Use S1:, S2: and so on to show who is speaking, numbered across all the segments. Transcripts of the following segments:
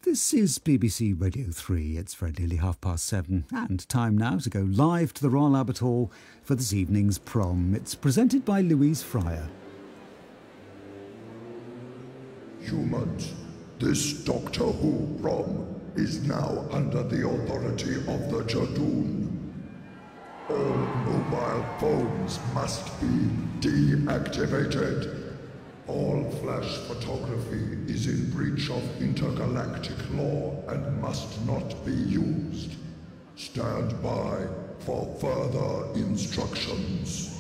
S1: This is BBC Radio 3. It's very nearly 7:30 and time now to go live to the Royal Albert Hall for this evening's prom. It's presented by Louise Fryer.
S2: Humans, this Doctor Who prom is now under the authority of the Jadoon. All mobile phones must be deactivated. All flash photography is in breach of intergalactic law and must not be used. Stand by for further instructions.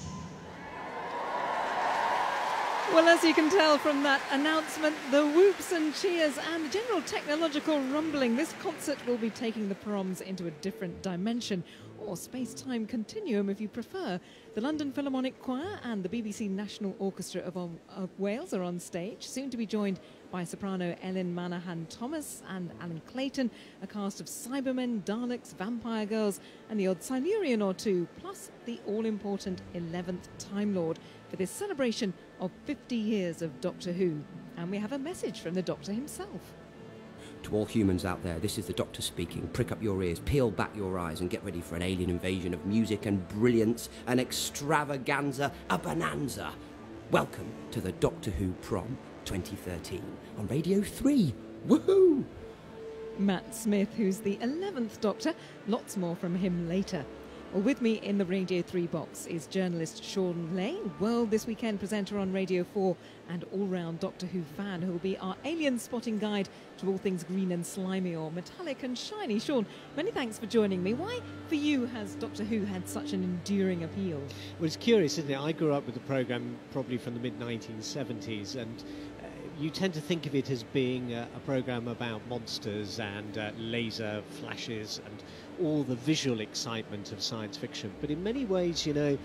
S3: Well, as you can tell from that announcement, the whoops and cheers and the general technological rumbling, this concert will be taking the proms into a different dimension, or space-time continuum if you prefer. The London Philharmonic Choir and the BBC National Orchestra of Wales are on stage, soon to be joined by soprano Ellen Manahan-Thomas and Alan Clayton, a cast of Cybermen, Daleks, Vampire Girls and the odd Silurian or two, plus the all-important 11th Time Lord for this celebration of 50 years of Doctor Who. And we have a message from the Doctor himself.
S4: To all humans out there, this is the Doctor speaking. Prick up your ears, peel back your eyes and get ready for an alien invasion of music and brilliance, an extravaganza, a bonanza. Welcome to the Doctor Who Prom 2013 on Radio 3. Woohoo!
S3: Matt Smith, who's the 11th Doctor. Lots more from him later. Well, with me in the Radio 3 box is journalist Sean Lane, World This Weekend presenter on Radio 4 and all-round Doctor Who fan who will be our alien spotting guide to all things green and slimy or metallic and shiny. Sean, many thanks for joining me. Why, for you, has Doctor Who had such an enduring appeal?
S5: Well, it's curious, isn't it? I grew up with the programme probably from the mid-1970s, and you tend to think of it as being a programme about monsters and laser flashes and all the visual excitement of science fiction. But in many ways, you know,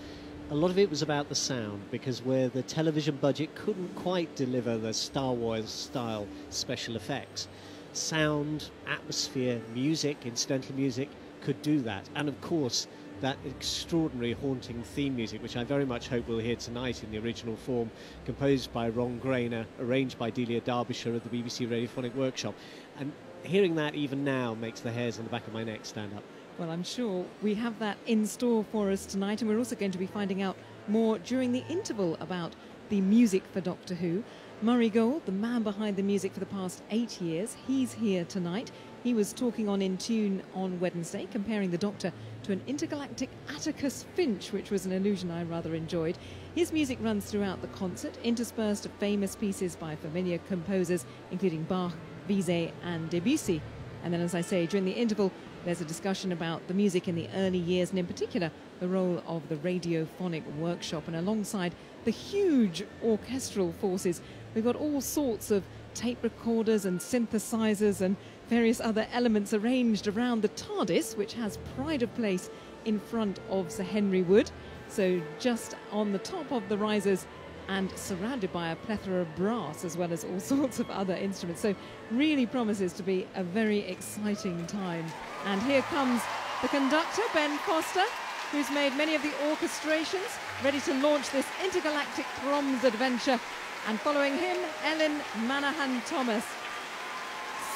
S5: a lot of it was about the sound, because where the television budget couldn't quite deliver the Star Wars-style special effects, sound, atmosphere, music, incidental music could do that. And of course, that extraordinary haunting theme music, which I very much hope we'll hear tonight in the original form, composed by Ron Grainer, arranged by Delia Derbyshire of the BBC Radiophonic Workshop. And hearing that even now makes the hairs on the back of my neck stand up.
S3: Well, I'm sure we have that in store for us tonight, and we're also going to be finding out more during the interval about the music for Doctor Who. Murray Gold, the man behind the music for the past 8 years, he's here tonight. He was talking on In Tune on Wednesday, comparing the Doctor to an intergalactic Atticus Finch, which was an illusion I rather enjoyed. His music runs throughout the concert, interspersed of famous pieces by familiar composers, including Bach, Bizet and Debussy. And then, as I say, during the interval, there's a discussion about the music in the early years, and in particular, the role of the Radiophonic Workshop. And alongside the huge orchestral forces, we've got all sorts of tape recorders and synthesizers and various other elements arranged around the TARDIS, which has pride of place in front of Sir Henry Wood. So just on the top of the risers and surrounded by a plethora of brass as well as all sorts of other instruments. So really promises to be a very exciting time. And here comes the conductor, Ben Foster, who's made many of the orchestrations, ready to launch this intergalactic Proms adventure. And following him, Ellen Manahan-Thomas.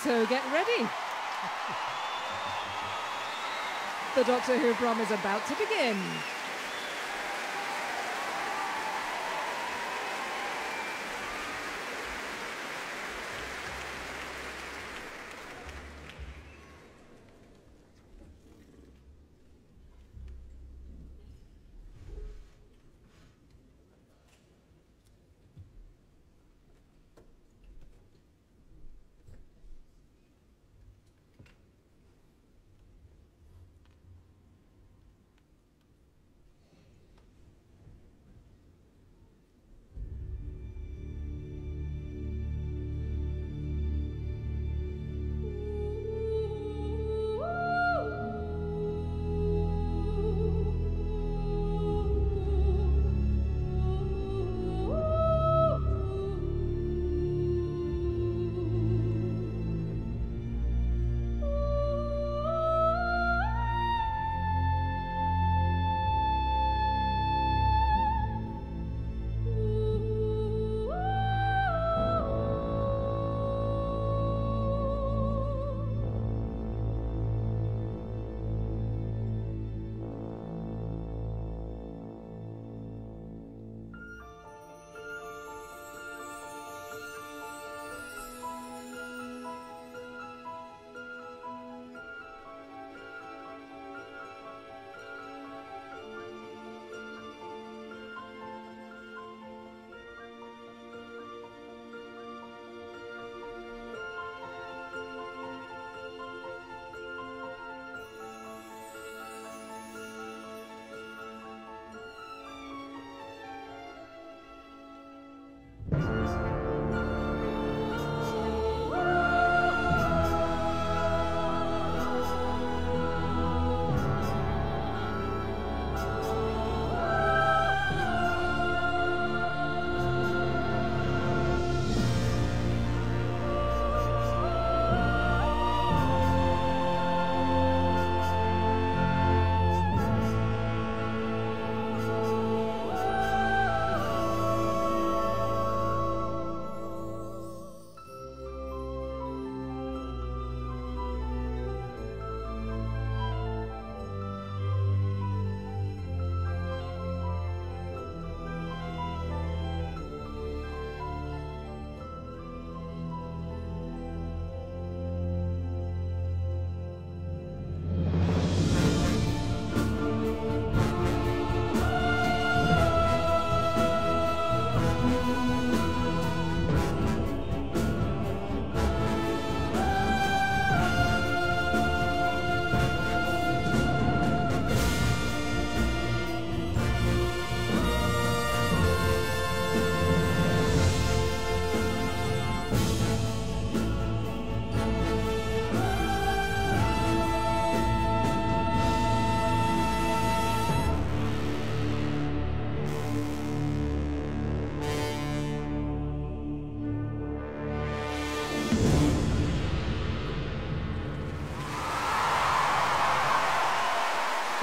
S3: So get ready. The Doctor Who Prom is about to begin.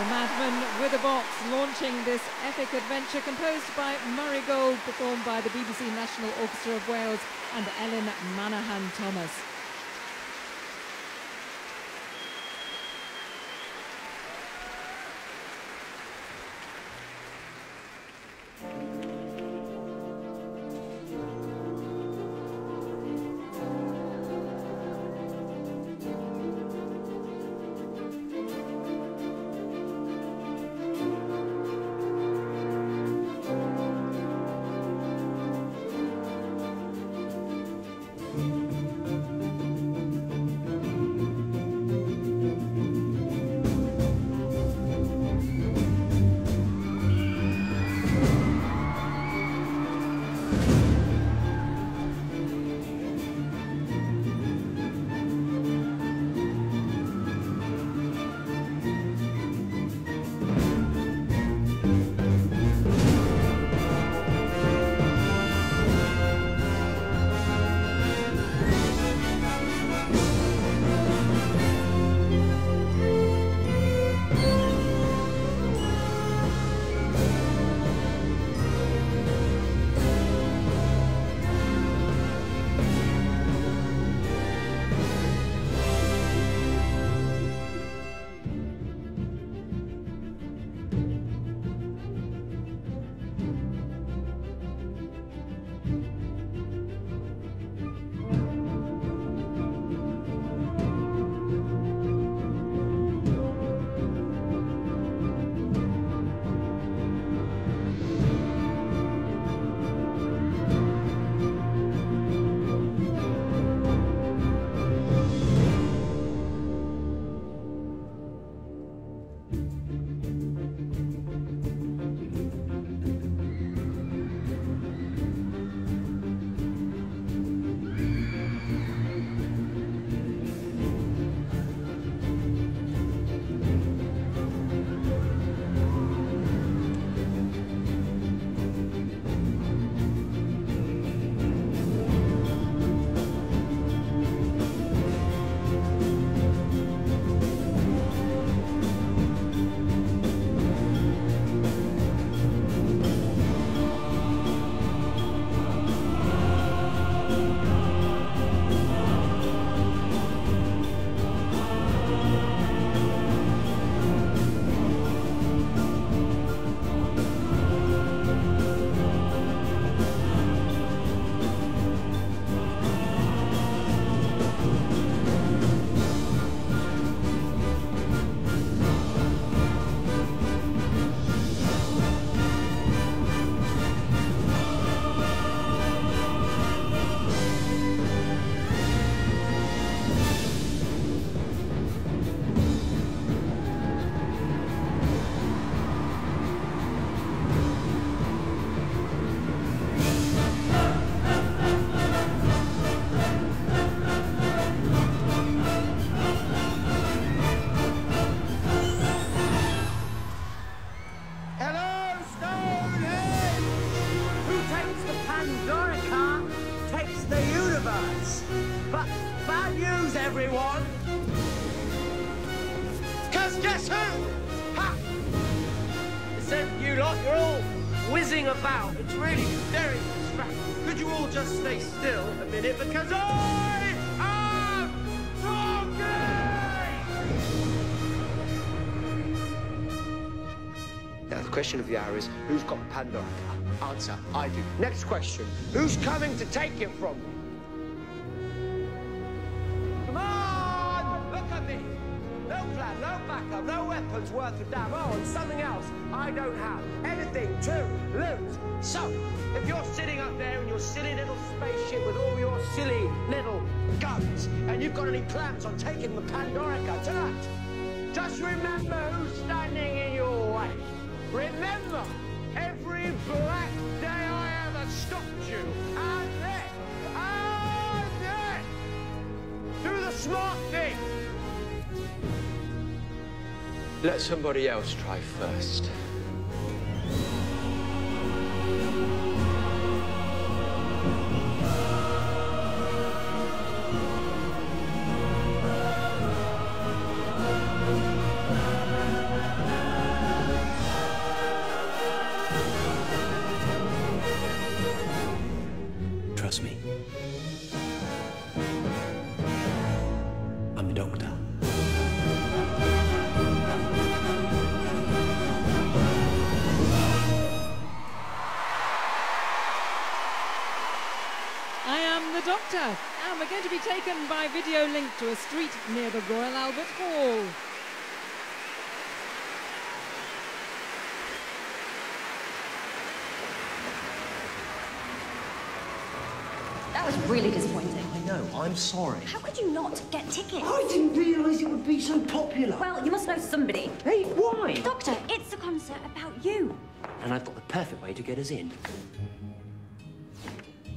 S3: The Madman with a Box, launching this epic adventure composed by Murray Gold, performed by the BBC National Orchestra of Wales and Ellen Manahan-Thomas.
S6: everyone. Because guess who? Ha! Listen, you lot, you're all whizzing about. It's really very distracting. Could you all just stay still a minute? Because I am talking! Now, the question of the hour is, who's got Pandora? Answer, I do. Next question, who's coming to take it from me? Come on! Look at me! No plan, no backup, no weapons worth a damn. Oh, and something else I don't have. Anything to lose. So, if you're sitting up there in your silly little spaceship with all your silly little guns, and you've got any plans on taking the Pandorica tonight, just remember who's standing in your way. Remember, every black day I ever stopped you, and then, do the smart thing. Let somebody else try first.
S3: be taken by video link to a street near the Royal Albert Hall.
S7: That was really disappointing.
S8: I know, I'm sorry.
S7: How could you not get tickets?
S8: I didn't realise it would be so popular.
S7: Well, you must know somebody.
S8: Hey, why?
S7: Doctor, it's a concert about you.
S4: And I've got the perfect way to get us in.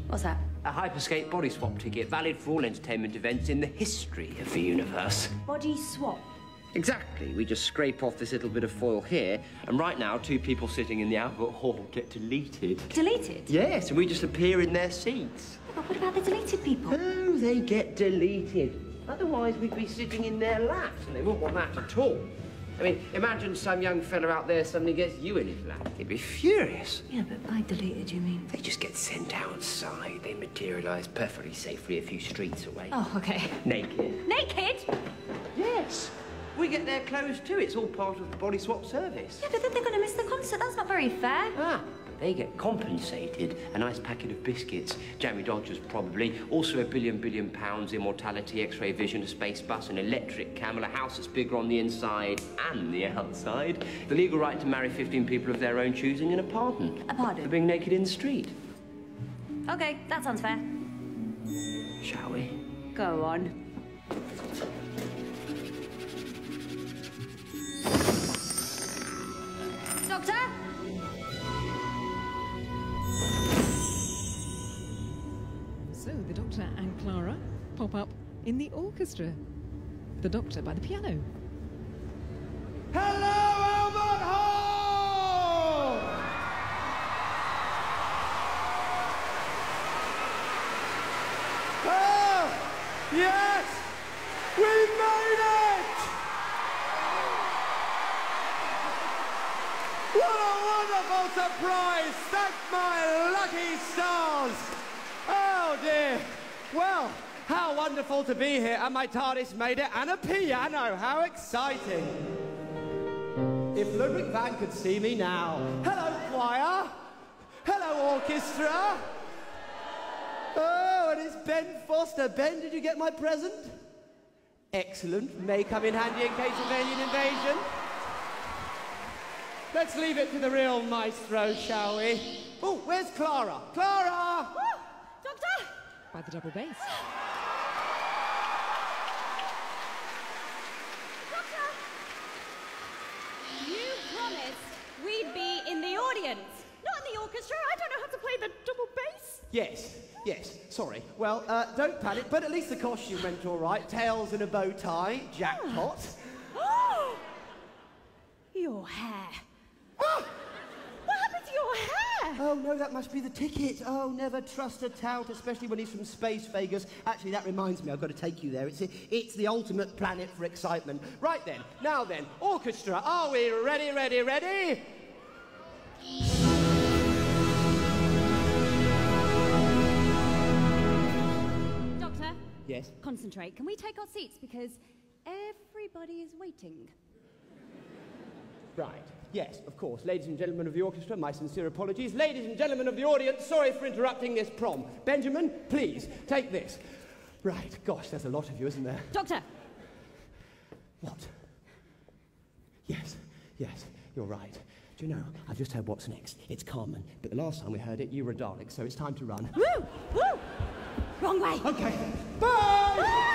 S7: What's that?
S4: A Hyperscape body swap ticket, valid for all entertainment events in the history of the universe.
S7: Body swap.
S4: Exactly. We just scrape off this little bit of foil here, and right now, 2 people sitting in the Albert Hall get deleted.
S7: Deleted?
S4: Yes, and we just appear in their seats.
S7: But what about the deleted people?
S4: Oh, they get deleted. Otherwise, we'd be sitting in their laps, and they wouldn't want that at all. I mean, imagine some young fella out there suddenly gets you in his lap. He'd be furious.
S7: Yeah, but by deleted, you mean?
S4: They just get sent outside. They materialise perfectly safely a few streets away.
S7: Oh, okay.
S4: Naked.
S7: Naked?
S4: Yes. We get their clothes too. It's all part of the body swap service.
S7: Yeah, but then they're going to miss the concert. That's not very fair.
S4: Ah, but they get compensated. A nice packet of biscuits, jammy Dodgers probably, also £1 billion, immortality, X-ray vision, a space bus, an electric camel, a house that's bigger on the inside and the outside, the legal right to marry 15 people of their own choosing, and a pardon.
S7: A pardon?
S4: For being naked in the street.
S7: Okay, that sounds fair.
S4: Shall we?
S7: Go on. Doctor?
S3: So the Doctor and Clara pop up in the orchestra. The Doctor by the piano.
S6: Hello, Albert Hall! Oh, yes! We made it! What a wonderful surprise! Thank my lucky stars! Oh, dear. Well, how wonderful to be here, and my TARDIS made it, and a piano. How exciting. If Ludwig van could see me now. Hello, choir. Hello, orchestra. Oh, and it's Ben Foster. Ben, did you get my present? Excellent. May come in handy in case of alien invasion. Let's leave it to the real maestro, shall we? Oh, where's Clara? Clara!
S7: Oh, Doctor!
S3: By the double bass.
S7: Doctor! You promised we'd be in the audience, not in the orchestra. I don't know how to play the double bass.
S6: Yes, sorry. Well, don't panic, but at least the costume went all right. Tails and a bow tie, jackpot.
S7: Oh! Your hair.
S6: Ah!
S7: What happened to your hair?
S6: Oh, no, that must be the ticket. Oh, never trust a tout, especially when he's from Space Vegas. Actually, that reminds me, I've got to take you there. It's the ultimate planet for excitement. Right then, now then, orchestra, are we ready, ready, ready?
S7: Doctor?
S6: Yes?
S7: Concentrate. Can we take our seats? Because everybody is waiting.
S6: Right. Yes, of course. Ladies and gentlemen of the orchestra, my sincere apologies. Ladies and gentlemen of the audience, sorry for interrupting this prom. Benjamin, please, take this. Right. Gosh, there's a lot of you, isn't there?
S7: Doctor!
S6: What? Yes, you're right. Do you know, I've just heard what's next. It's Carmen. But the last time we heard it, you were a Dalek, so it's time to run.
S7: Woo! Woo! Wrong way!
S6: Okay. Bye!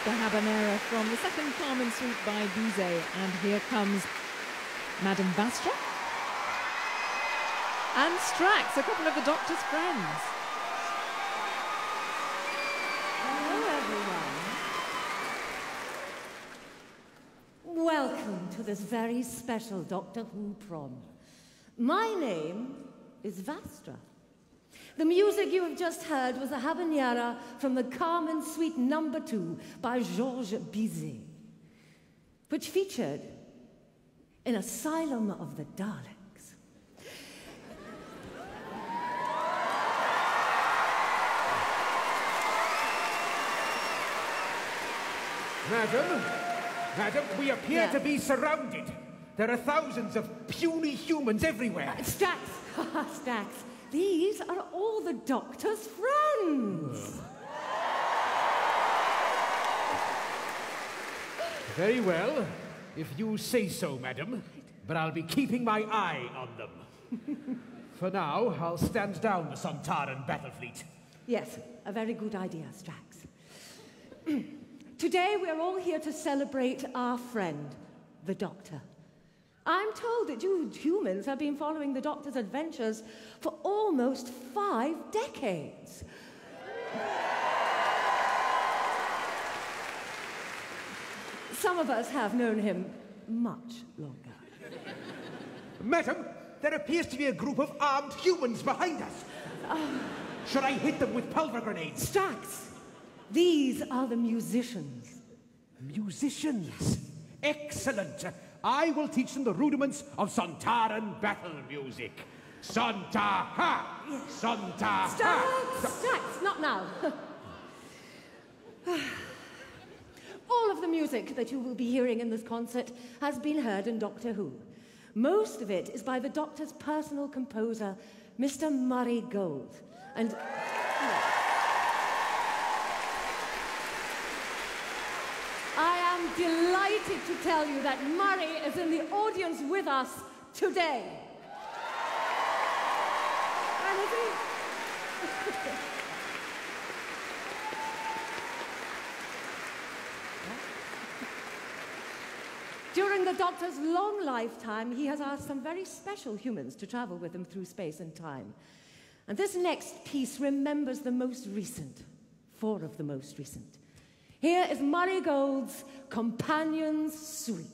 S3: the habanera from the second Carmen Suite by Bizet. And here comes Madame Vastra and Strax, a couple of the Doctor's friends.
S9: Hello, everyone. Welcome to this very special Doctor Who prom. My name is Vastra. The music you have just heard was a habanera from the Carmen Suite No. 2 by Georges Bizet, which featured an asylum of the Daleks.
S10: Madam, we appear to be surrounded. There are thousands of puny humans everywhere.
S9: Strax, Strax, these are all the Doctor's friends.
S10: Very well, if you say so, madam. But I'll be keeping my eye on them. For now, I'll stand down the Sontaran battle fleet.
S9: Yes, a very good idea, Strax. Today we're all here to celebrate our friend, the Doctor. I'm told that you humans have been following the Doctor's adventures for almost 5 decades. Some of us have known him much longer.
S10: Madam, there appears to be a group of armed humans behind us. Should I hit them with pulver grenades?
S9: Strax, these are the musicians.
S10: Musicians? Excellent. I will teach them the rudiments of Sontaran battle music. Sonta-ha! Sonta-ha!
S9: Strax, not now. All of the music that you will be hearing in this concert has been heard in Doctor Who. Most of it is by the Doctor's personal composer, Mr. Murray Gold. And I am delighted to tell you that Murray is in the audience with us today. And is he? During the Doctor's long lifetime, he has asked some very special humans to travel with him through space and time. And this next piece remembers the most recent, 4 of the most recent. Here is Murray Gold's Companions Suite.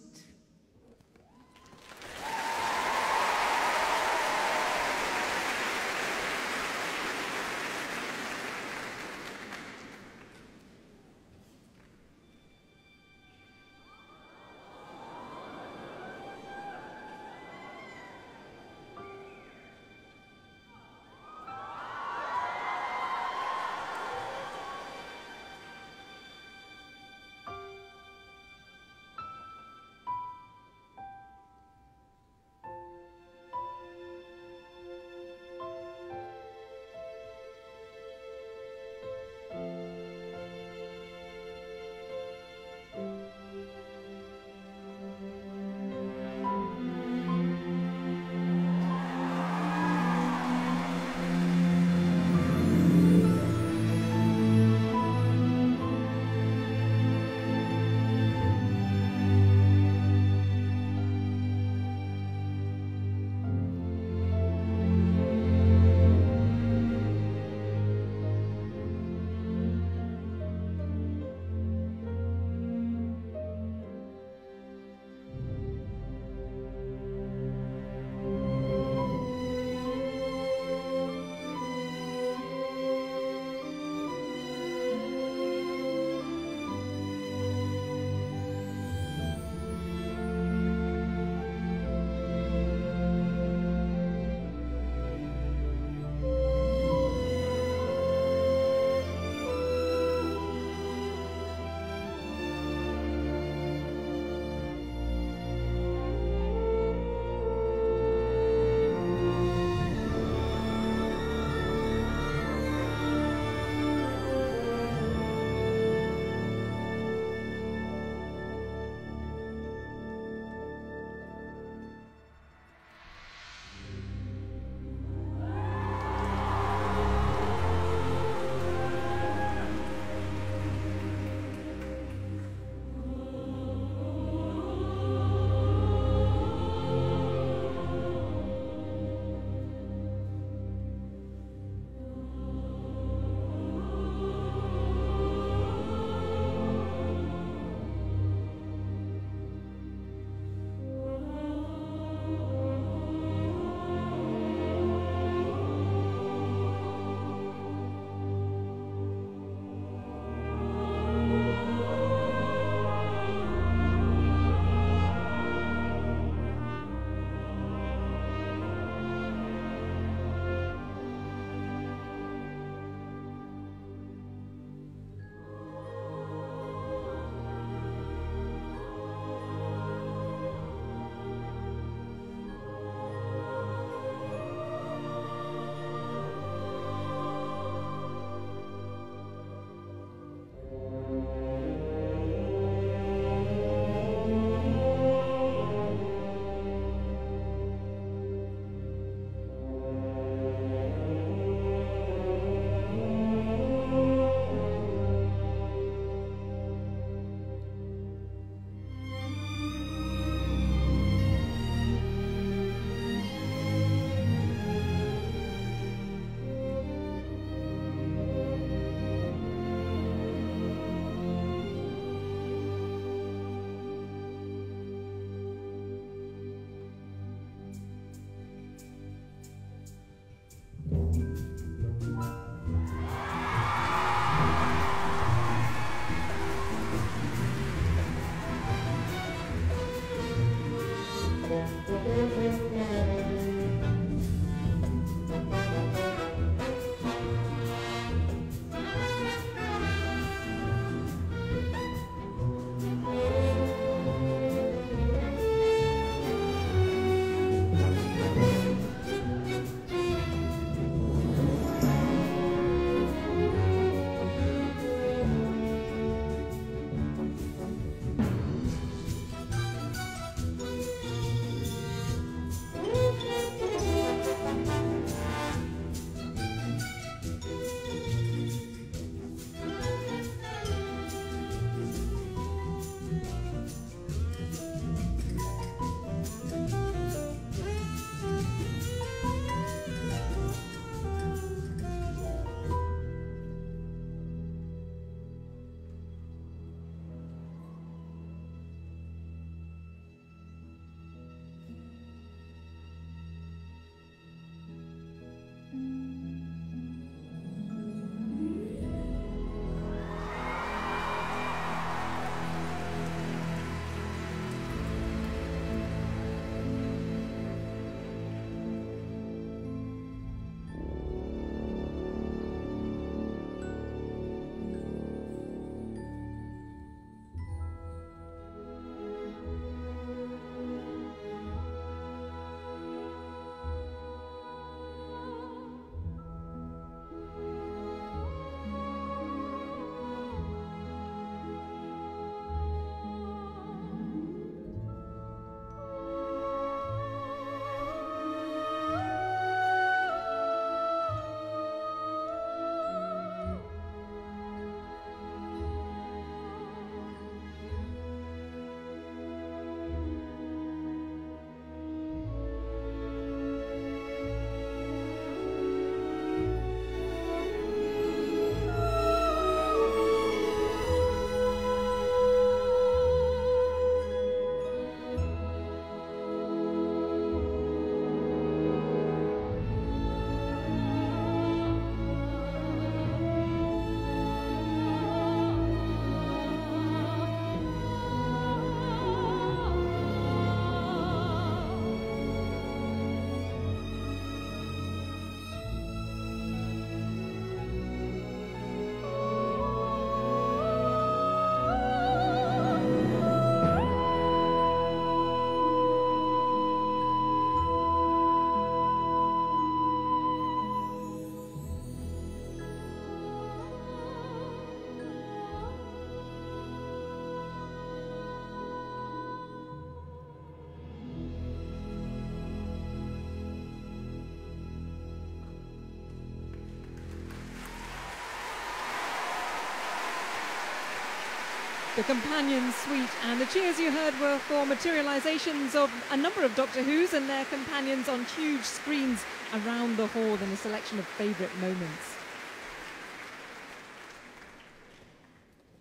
S3: The Companion Suite, and the cheers you heard were for materialisations of a number of Doctor Who's and their companions on huge screens around the hall, and a selection of favourite moments.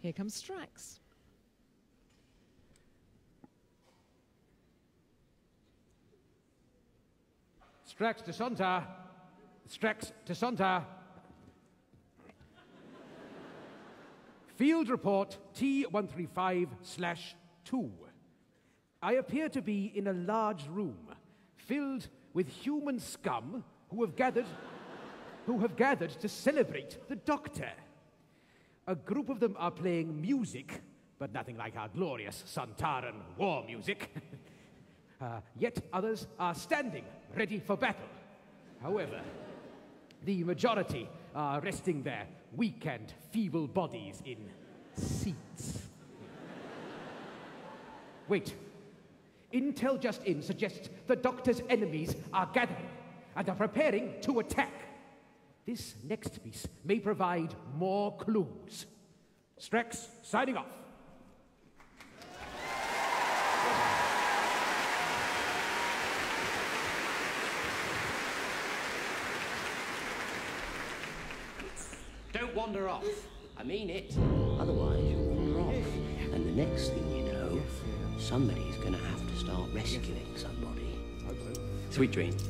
S3: Here comes Strax.
S10: Strax to Sonta. Strax to Sonta. Field report T135/2. I appear to be in a large room filled with human scum who have gathered to celebrate the Doctor. A group of them are playing music, but nothing like our glorious Santaran war music. Yet others are standing, ready for battle. However, the majority are resting their weak and feeble bodies in seats. Wait. Intel just in suggests the Doctor's enemies are gathering and are preparing to attack. This next piece may provide more clues. Strax, signing off.
S4: Don't wander off. I mean it. Otherwise, you'll wander off. And the next thing you know, somebody's going to have to start rescuing somebody. Sweet dreams.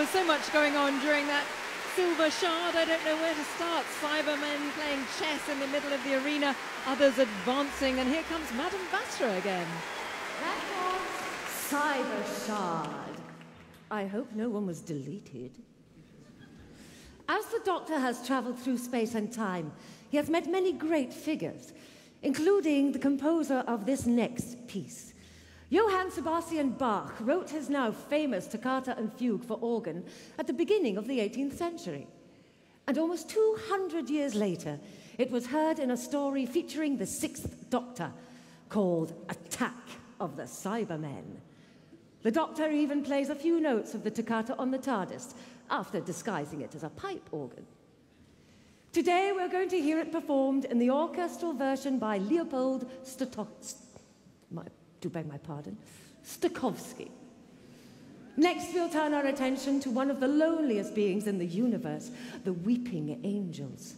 S3: was so much going on during that silver shard. I don't know where to start. Cybermen playing chess in the middle of the arena, others advancing, and here comes Madame Vastra again.
S9: That was Cyber Shard. I hope no one was deleted. As the Doctor has travelled through space and time, he has met many great figures, including the composer of this next piece. Johann Sebastian Bach wrote his now famous Toccata and Fugue for organ at the beginning of the 18th century. And almost 200 years later, it was heard in a story featuring the Sixth Doctor called Attack of the Cybermen. The Doctor even plays a few notes of the toccata on the TARDIS after disguising it as a pipe organ. Today we're going to hear it performed in the orchestral version by Leopold Stokowski. Next we'll turn our attention to one of the loneliest beings in the universe, the Weeping Angels.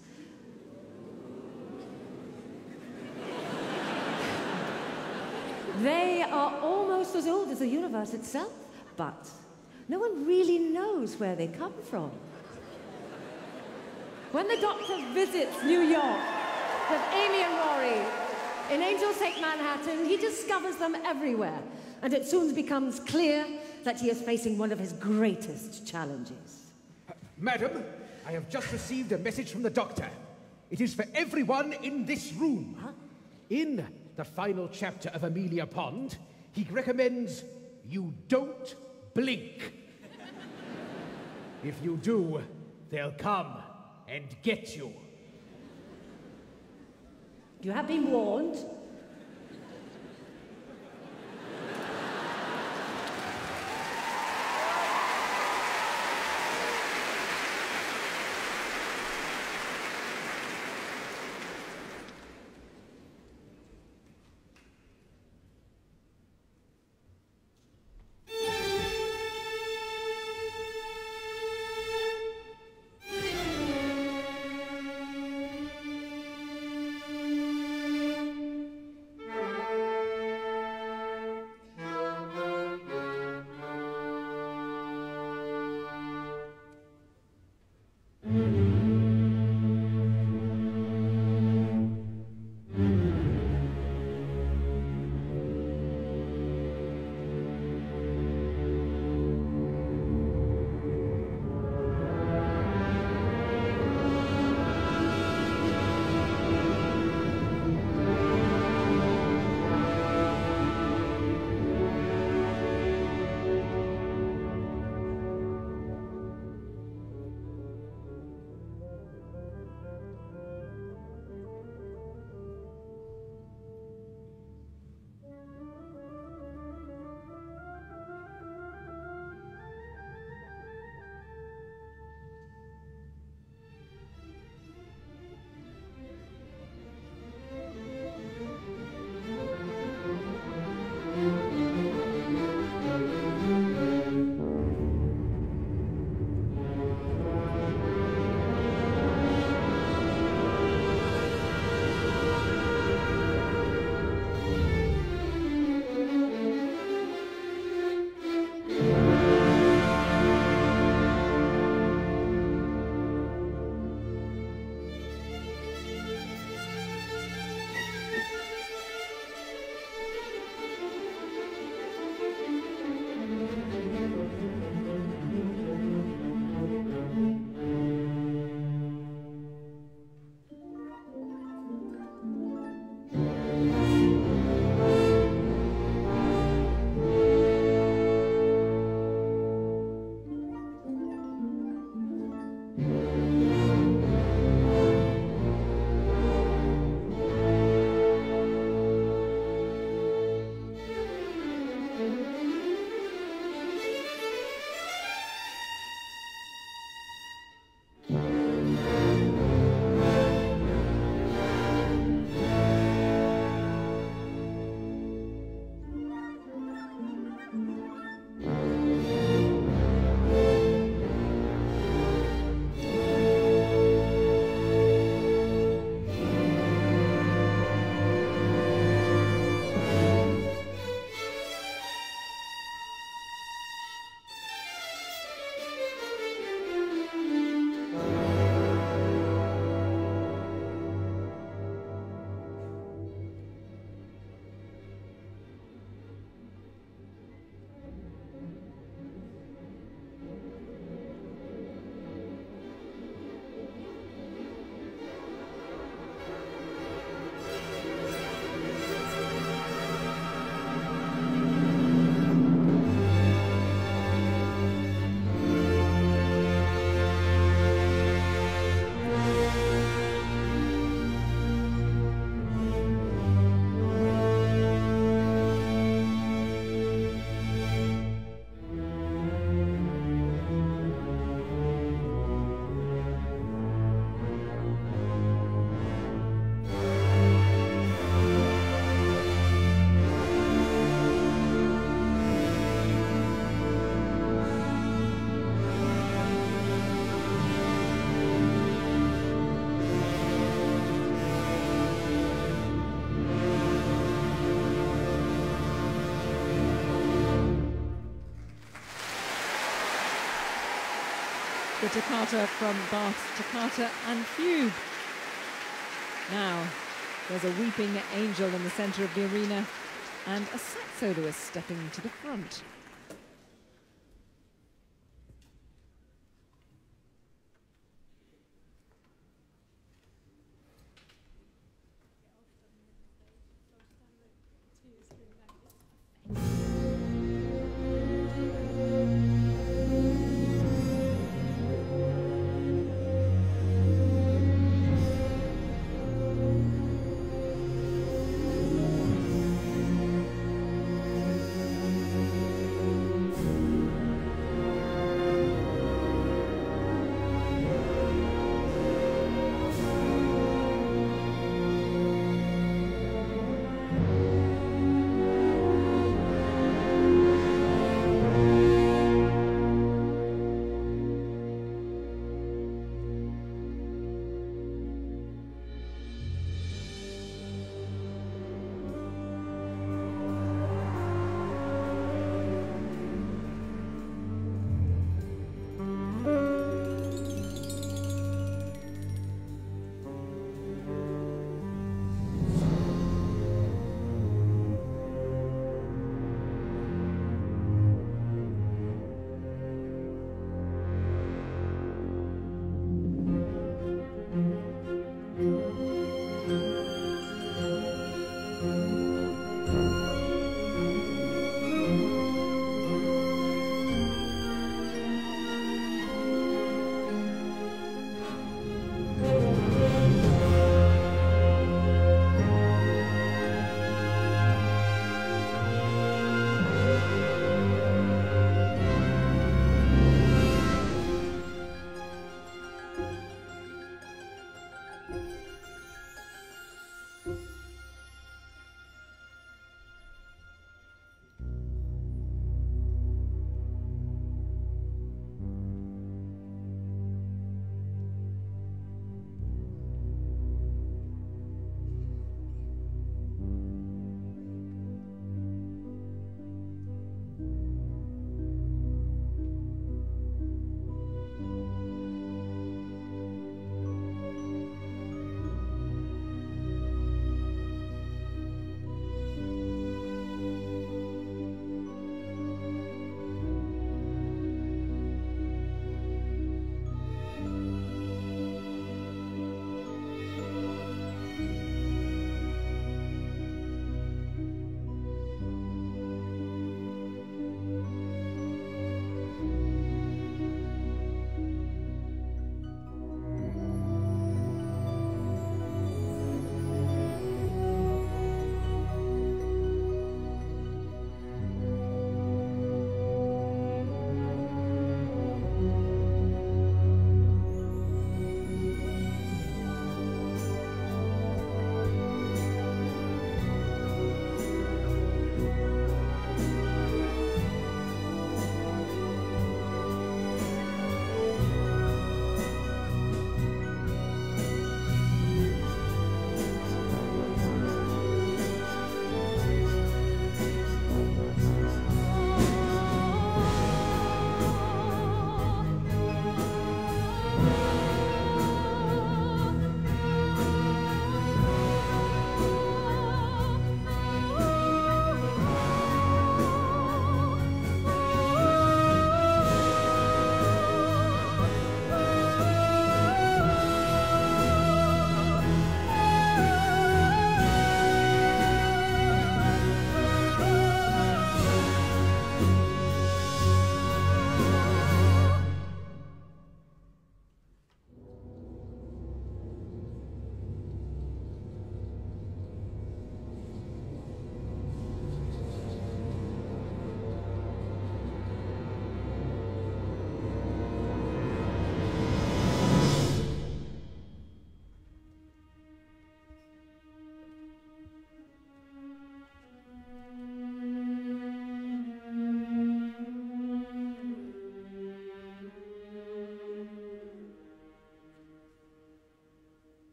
S9: They are almost as old as the universe itself, but no one really knows where they come from. When the Doctor visits New York with Amy and Rory in Angels Take Manhattan, he discovers them everywhere, and it soon becomes clear that he is facing one of his greatest challenges.
S10: Madam, I have just received a message from the Doctor. It is for everyone in this room.
S9: Huh?
S10: In the final chapter of Amelia Pond, he recommends you don't blink. If you do, they'll come and get you.
S9: You have been warned.
S3: the toccata from Bach's Toccata and Fugue. Now, there's a weeping angel in the centre of the arena and a sax soloist stepping to the front.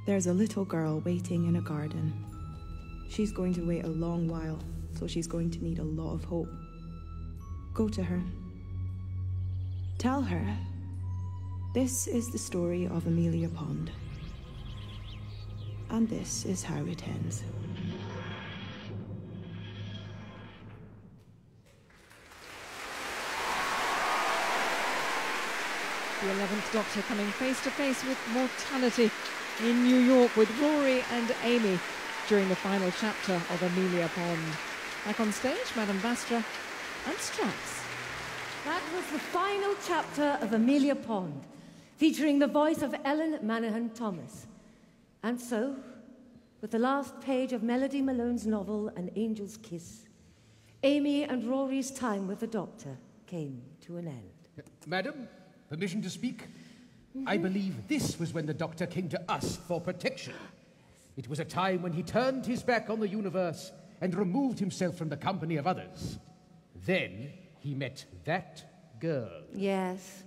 S11: There's a little girl waiting in a garden. She's going to wait a long while, so she's going to need a lot of hope. Go to her. Tell her, this is the story of Amelia Pond. And this is how it ends.
S3: The 11th Doctor coming face to face with mortality in New York with Rory and Amy during the final chapter of Amelia Pond. Back on stage, Madame Vastra and Strax.
S9: That was the final chapter of Amelia Pond, featuring the voice of Ellen Manahan Thomas. And so, with the last page of Melody Malone's novel, An Angel's Kiss, Amy and Rory's time with the Doctor came to an end.
S10: Madam, permission to speak? I believe this was when the Doctor came to us for protection. It was a time when he turned his back on the universe and removed himself from the company of others. Then he met that girl.
S9: Yes.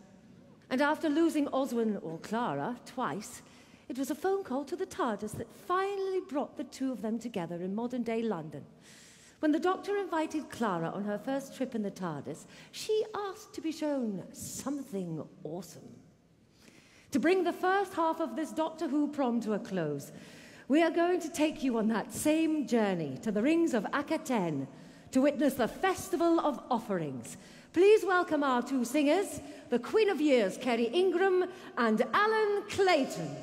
S9: And after losing Oswin or Clara twice, it was a phone call to the TARDIS that finally brought the two of them together in modern-day London. When the Doctor invited Clara on her first trip in the TARDIS, she asked to be shown something awesome. To bring the first half of this Doctor Who prom to a close, we are going to take you on that same journey to the rings of Akaten to witness the Festival of Offerings. Please welcome our two singers, the Queen of Years, Kerry Ingram, and Alan Clayton.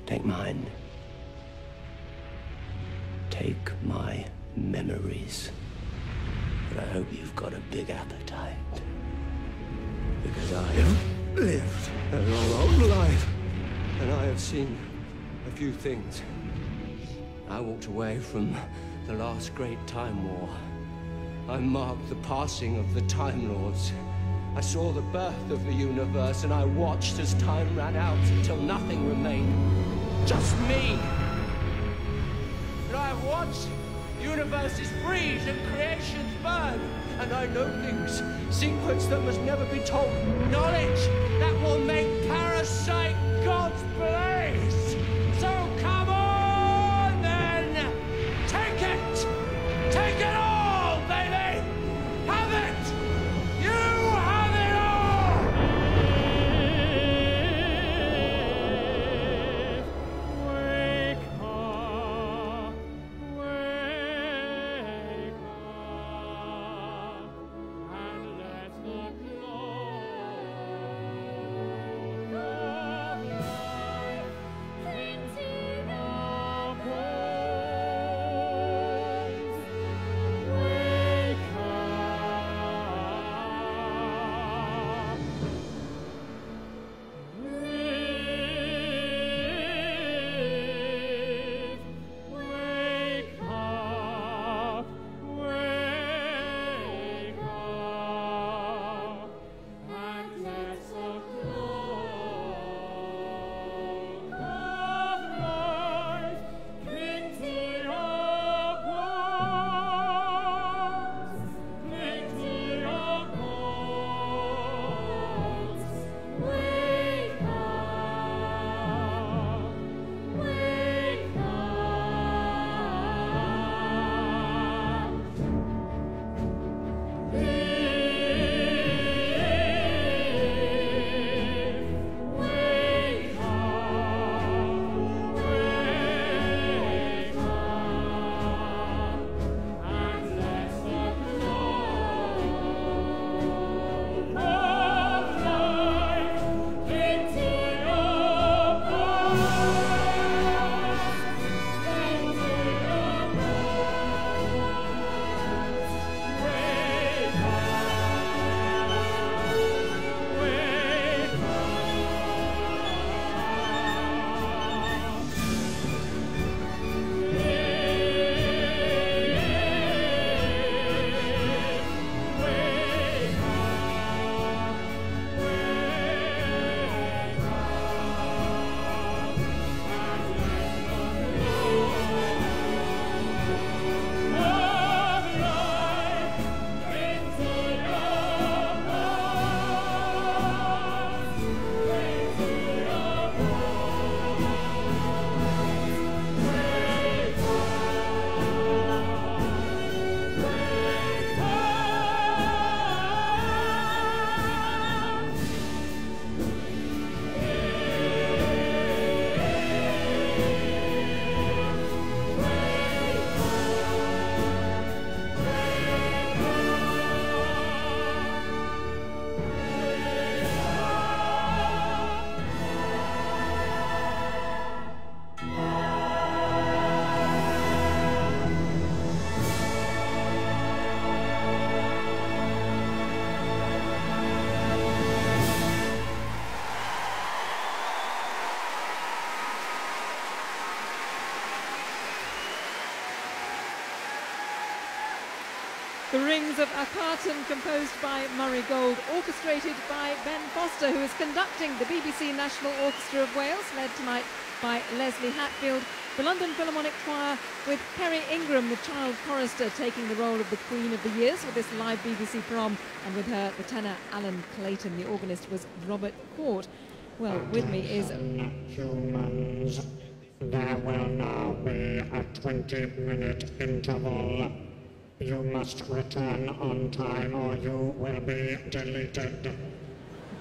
S4: Take mine. Take my memories. But I hope you've got a big appetite. Because I have lived a long life, and I have seen a few things. I walked away from the last great Time War. I marked the passing of the Time Lords. I saw the birth of the universe, and I watched as time ran out until nothing remained. Just me! And I have watched universes breed and creations burn, and I know things, secrets that must never be told, knowledge that will make parasite gods blaze. So come on, then! Take it! Take it all, baby! Have it! You have it all!
S12: Wake up, wake up, and let
S3: The Rings of Akhenaten, composed by Murray Gold, orchestrated by Ben Foster, who is conducting the BBC National Orchestra of Wales, led tonight by Leslie Hatfield. The London Philharmonic Choir with Kerry Ingram, the child chorister, taking the role of the Queen of the Years with this live BBC prom, and with her, the tenor Alan Clayton. The organist was Robert Court. Well, with me is...
S13: Humans, there will now be a 20-minute interval. You must return on time or you will be deleted.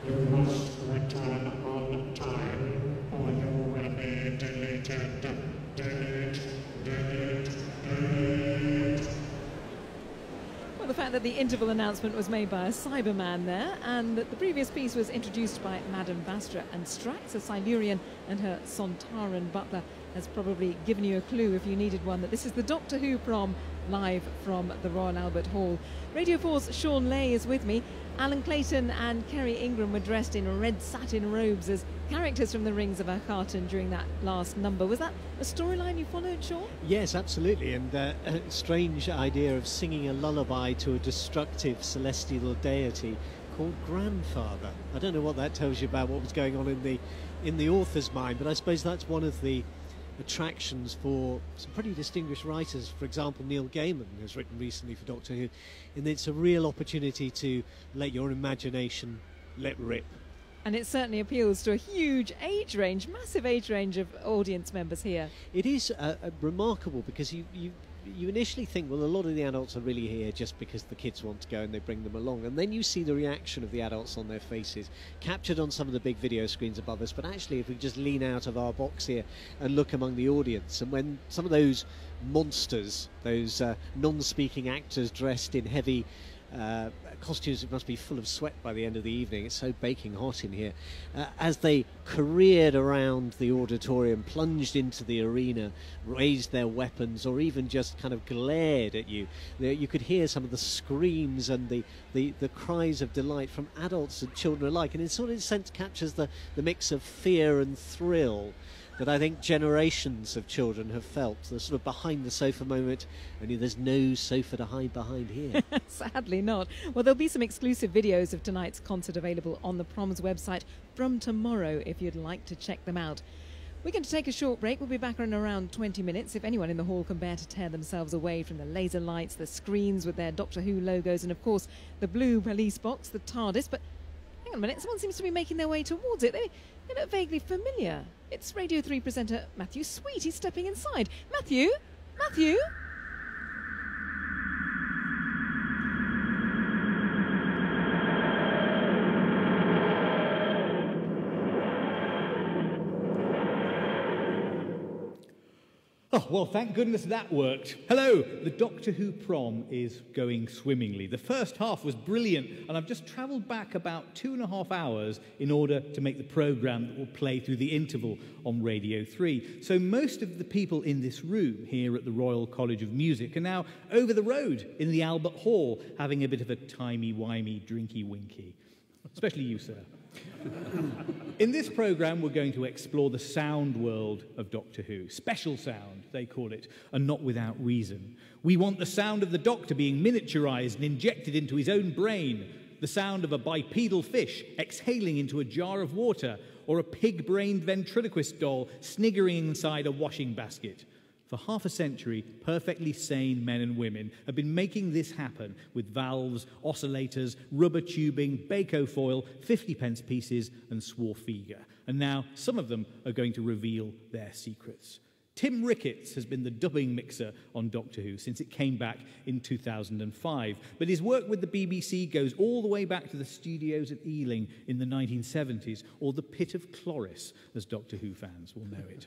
S13: You must return on time or you will be deleted. Delete, delete, delete.
S3: Well, the fact that the interval announcement was made by a Cyberman there, and that the previous piece was introduced by Madame Vastra and Strax, a Silurian, and her Sontaran butler, has probably given you a clue, if you needed one, that this is the Doctor Who prom, live from the Royal Albert Hall. Radio 4's Sean Lay is with me. Alan Clayton and Kerry Ingram were dressed in red satin robes as characters from the Rings of Akhenaten during that last number. Was that a storyline you followed, Sean?
S5: Yes, absolutely. And a strange idea of singing a lullaby to a destructive celestial deity called Grandfather. I don't know what that tells you about what was going on in the author's mind, but I suppose that's one of the attractions for some pretty distinguished writers. For example, Neil Gaiman has written recently for Doctor Who, and it's a real opportunity to let your imagination let rip.
S3: And it certainly appeals to a huge age range, massive age range of audience members here.
S5: It is remarkable because you initially think, well, a lot of the adults are really here just because the kids want to go and they bring them along. And then you see the reaction of the adults on their faces, captured on some of the big video screens above us. But actually, if we just lean out of our box here and look among the audience, and when some of those monsters, those non-speaking actors dressed in heavy costumes that must be full of sweat by the end of the evening, it's so baking hot in here, as they careered around the auditorium, plunged into the arena, raised their weapons, or even just kind of glared at you, you could hear some of the screams and the cries of delight from adults and children alike, and in sort of sense captures the mix of fear and thrill that I think generations of children have felt. The sort of behind the sofa moment, only there's no sofa to hide behind here.
S3: Sadly not. Well, there'll be some exclusive videos of tonight's concert available on the Proms website from tomorrow if you'd like to check them out. We're going to take a short break. We'll be back in around 20 minutes. If anyone in the hall can bear to tear themselves away from the laser lights, the screens with their Doctor Who logos, and of course the blue police box, the TARDIS. But hang on a minute, someone seems to be making their way towards it. They look vaguely familiar. It's Radio 3 presenter Matthew Sweet. He's stepping inside. Matthew? Matthew?
S14: Oh, well, thank goodness that worked. Hello, the Doctor Who prom is going swimmingly. The first half was brilliant, and I've just travelled back about 2.5 hours in order to make the programme that will play through the interval on Radio 3. So most of the people in this room here at the Royal College of Music are now over the road in the Albert Hall having a bit of a timey-wimey, drinky-winky. Especially you, sir. In this programme, we're going to explore the sound world of Doctor Who. Special sound, they call it, and not without reason. We want the sound of the Doctor being miniaturised and injected into his own brain, the sound of a bipedal fish exhaling into a jar of water, or a pig-brained ventriloquist doll sniggering inside a washing basket. For half a century, perfectly sane men and women have been making this happen with valves, oscillators, rubber tubing, Bako foil, 50-pence pieces and Swarfega. And now some of them are going to reveal their secrets. Tim Ricketts has been the dubbing mixer on Doctor Who since it came back in 2005. But his work with the BBC goes all the way back to the studios at Ealing in the 1970s, or the Pit of Cloris, as Doctor Who fans will know it.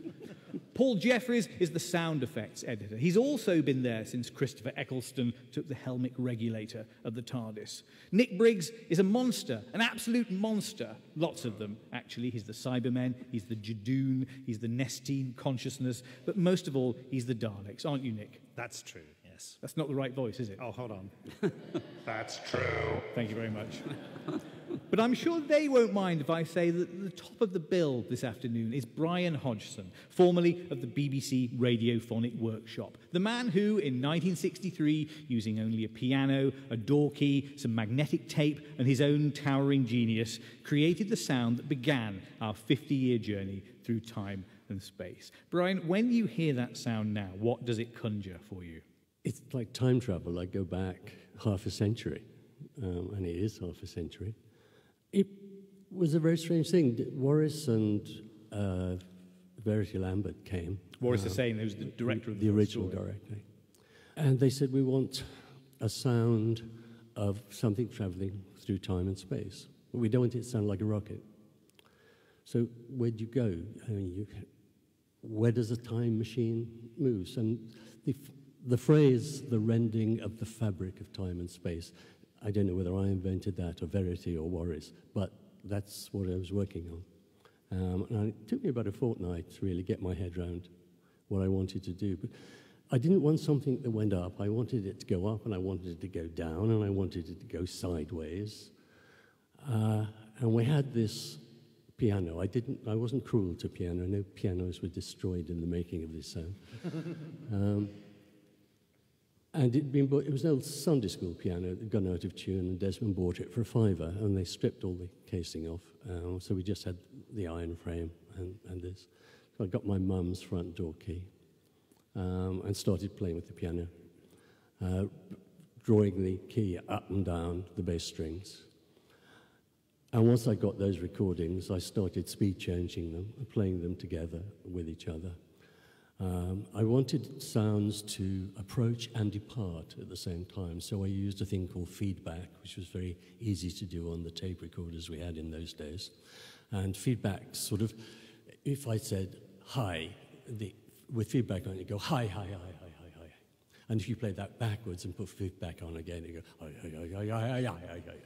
S14: Paul Jeffries is the sound effects editor. He's also been there since Christopher Eccleston took the helmic regulator of the TARDIS. Nick Briggs is a monster, an absolute monster. Lots of them, actually. He's the Cybermen, he's the Jadoon, he's the Nestine consciousness, but most of all, he's the Daleks, aren't you, Nick?
S15: That's true, yes.
S14: That's not the right voice, is it?
S15: Oh, hold on.
S2: That's true.
S14: Thank you very much. But I'm sure they won't mind if I say that the top of the bill this afternoon is Brian Hodgson, formerly of the BBC Radiophonic Workshop. The man who, in 1963, using only a piano, a door key, some magnetic tape, and his own towering genius, created the sound that began our 50-year journey through time and space. Brian, when you hear that sound now, what does it conjure for you?
S15: It's like time travel. I go back half a century, and it is half a century. It was a very strange thing. Warris and Verity Lambert came.
S14: Warris Hussain, who's the director of the
S15: original director. And they said, we want a sound of something traveling through time and space. But we don't want it to sound like a rocket. So where do you go? I mean, where does a time machine move? And the phrase, the rending of the fabric of time and space, I don't know whether I invented that or Verity or Warris, but that's what I was working on. And it took me about a fortnight to really get my head around what I wanted to do. But I didn't want something that went up. I wanted it to go up, and I wanted it to go down, and I wanted it to go sideways. And we had this piano. I wasn't cruel to piano. No pianos were destroyed in the making of this sound. And it was an old Sunday school piano that had gone out of tune, and Desmond bought it for £5, and they stripped all the casing off. So we just had the iron frame and this. So I got my mum's front door key and started playing with the piano, drawing the key up and down the bass strings. And once I got those recordings, I started speed changing them and playing them together with each other. I wanted sounds to approach and depart at the same time, so I used a thing called feedback, which was very easy to do on the tape recorders we had in those days. And feedback sort of, if I said hi, with feedback on it, you go hi, hi, hi, hi, hi, hi. And if you play that backwards and put feedback on again, you go hi, hi, hi, hi, hi, hi, hi, hi, hi.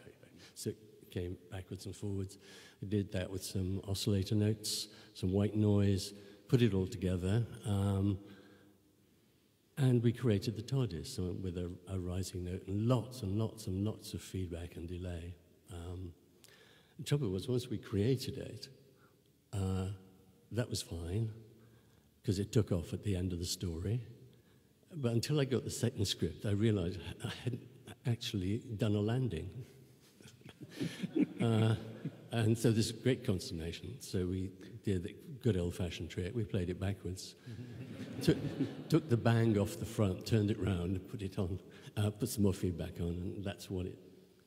S15: So it came backwards and forwards. I did that with some oscillator notes, some white noise, put it all together, and we created the TARDIS with a rising note and lots and lots and lots of feedback and delay. The trouble was, once we created it, that was fine, because it took off at the end of the story. But until I got the second script, I realized I hadn't actually done a landing. And so there's great consternation. So we did the good old-fashioned trick. We played it backwards. Took the bang off the front, turned it round, put it on, put some more feedback on, and that's what it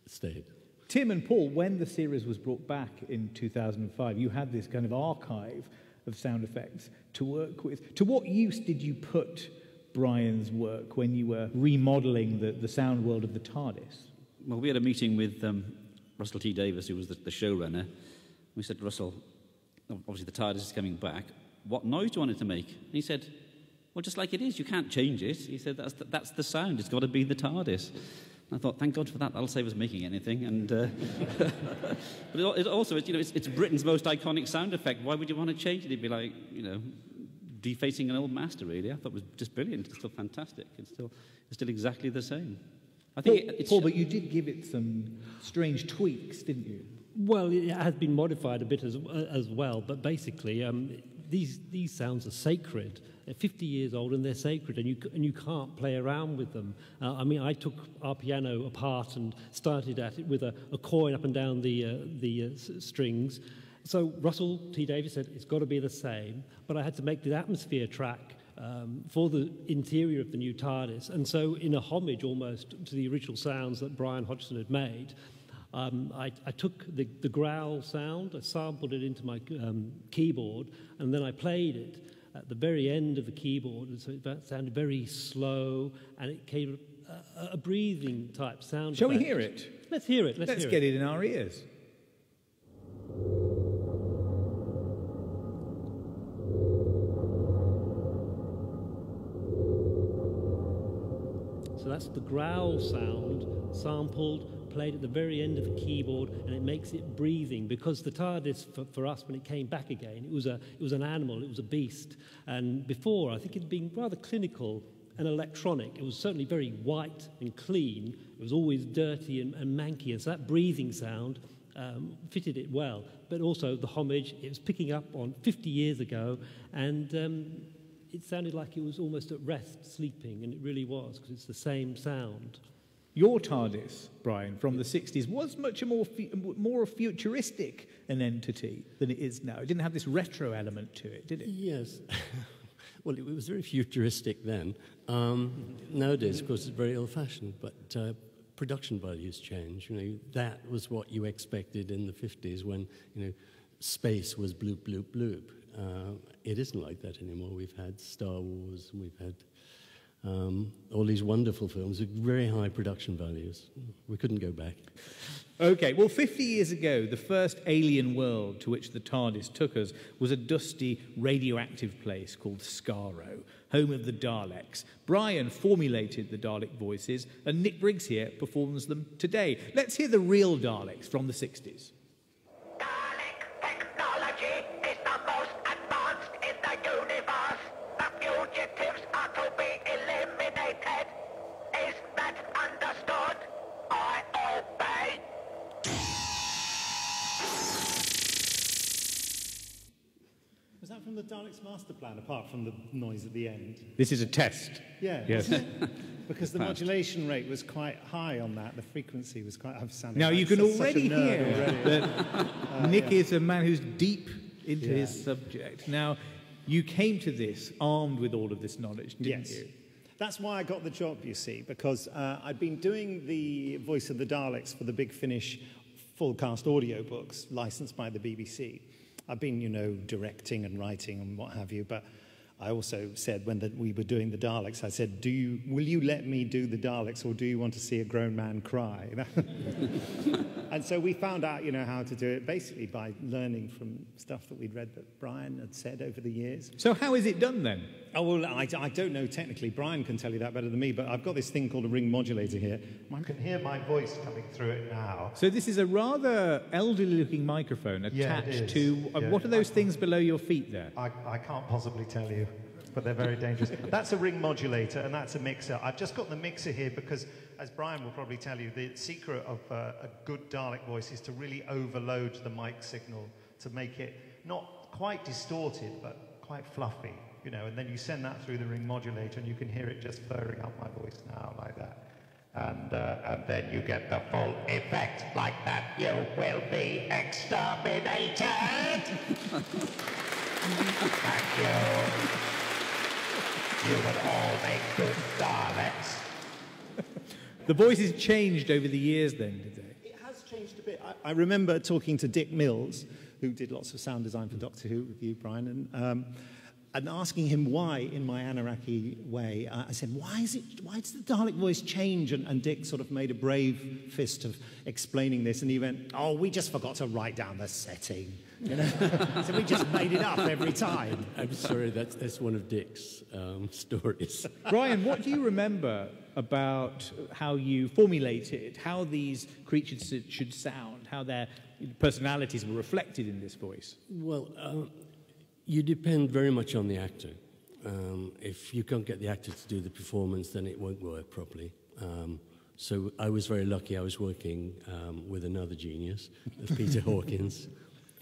S15: stayed.
S14: Tim and Paul, when the series was brought back in 2005, you had this kind of archive of sound effects to work with. To what use did you put Brian's work when you were remodelling the sound world of the TARDIS?
S16: Well, we had a meeting with Russell T. Davis, who was the showrunner. We said, Russell, obviously the TARDIS is coming back. What noise do you want it to make? And he said, well, just like it is. You can't change it. He said, that's the sound. It's got to be the TARDIS. And I thought, thank God for that. That'll save us making anything. And but it also, it's Britain's most iconic sound effect. Why would you want to change it? It'd be like, defacing an old master, really. I thought it was just brilliant. It's still fantastic. It's still exactly the same. I think
S14: Paul, but you did give it some strange tweaks, didn't you?
S17: Well, it has been modified a bit as well, but basically these sounds are sacred. They're 50 years old and they're sacred, and you can't play around with them. I mean, I took our piano apart and started at it with a coin up and down the strings. So Russell T. Davies said it's got to be the same, but I had to make the atmosphere track for the interior of the new TARDIS. And so in a homage almost to the original sounds that Brian Hodgson had made, I took the growl sound, I sampled it into my keyboard, and then I played it at the very end of the keyboard, and so it sounded very slow, and it came a breathing type sound.
S14: Shall we hear it?
S17: Let's hear it.
S14: Let's get it in our ears.
S17: So that's the growl sound, sampled, played at the very end of the keyboard, and it makes it breathing, because the TARDIS, for us, when it came back again, it was an animal, it was a beast. And before, I think it had been rather clinical and electronic. It was certainly very white and clean. It was always dirty and manky, and so that breathing sound fitted it well. But also the homage, it was picking up on 50 years ago, and it sounded like it was almost at rest, sleeping, and it really was, because it's the same sound.
S14: Your TARDIS, Brian, from the 60s, was much more futuristic an entity than it is now. It didn't have this retro element to it, did it?
S15: Yes. Well, it was very futuristic then. Nowadays, of course, it's very old-fashioned, but production values change. You know, that was what you expected in the 50s when, you know, space was bloop, bloop, bloop. It isn't like that anymore. We've had Star Wars, and we've had all these wonderful films with very high production values. We couldn't go back.
S14: Okay, well, 50 years ago, the first alien world to which the TARDIS took us was a dusty, radioactive place called Skaro, home of the Daleks. Brian formulated the Dalek voices, and Nick Briggs here performs them today. Let's hear the real Daleks from the 60s.
S6: Technology is the most advanced in the universe. The fugitives are to be eliminated. Is that understood? I obey.
S18: Was that from the Daleks' master plan, apart from the noise at the end?
S14: This is a test.
S18: Yeah.
S14: Yes.
S18: Because the modulation rate was quite high on that. The frequency was quite... I'm sounding
S14: Now,
S18: like
S14: you can
S18: such a
S14: already
S18: nerd
S14: hear
S18: already.
S14: that Nick is a man who's deep into his subject. Now, you came to this armed with all of this knowledge, didn't you?
S18: That's why I got the job, you see, because I'd been doing the voice of the Daleks for the Big Finish full-cast audiobooks licensed by the BBC. I've been, you know, directing and writing and what have you, but I also said when we were doing the Daleks, I said, will you let me do the Daleks, or do you want to see a grown man cry? And so we found out, you know, how to do it basically by learning from stuff that we'd read that Brian had said over the years.
S14: So how is it done then?
S18: Oh, well, I don't know technically. Brian can tell you that better than me, but I've got this thing called a ring modulator here.
S19: You can hear my voice coming through it now.
S14: So this is a rather elderly-looking microphone attached to... What are those things below your feet there?
S19: I can't possibly tell you, but they're very dangerous. That's a ring modulator, and that's a mixer. I've just got the mixer here because, as Brian will probably tell you, the secret of a good Dalek voice is to really overload the mic signal to make it not quite distorted, but quite fluffy, you know, and then you send that through the ring modulator and you can hear it just furring up my voice now like that. And then you get the full effect like that. You will be exterminated! Thank you. You would all make good Daleks.
S14: The voice has changed over the years then, did they?
S18: It has changed a bit. I remember talking to Dick Mills, who did lots of sound design for Doctor Who with you, Brian, and asking him why, in my Anunnaki way, I said, why does the Dalek voice change? And Dick sort of made a brave fist of explaining this, and he went, oh, we just forgot to write down the setting. You know? So we just made it up every time.
S15: I'm sorry, that's one of Dick's stories.
S14: Brian, what do you remember about how you formulated, how these creatures should sound, how their personalities were reflected in this voice?
S15: Well, you depend very much on the actor. If you can't get the actor to do the performance, then it won't work properly. So I was very lucky. I was working with another genius, Peter Hawkins.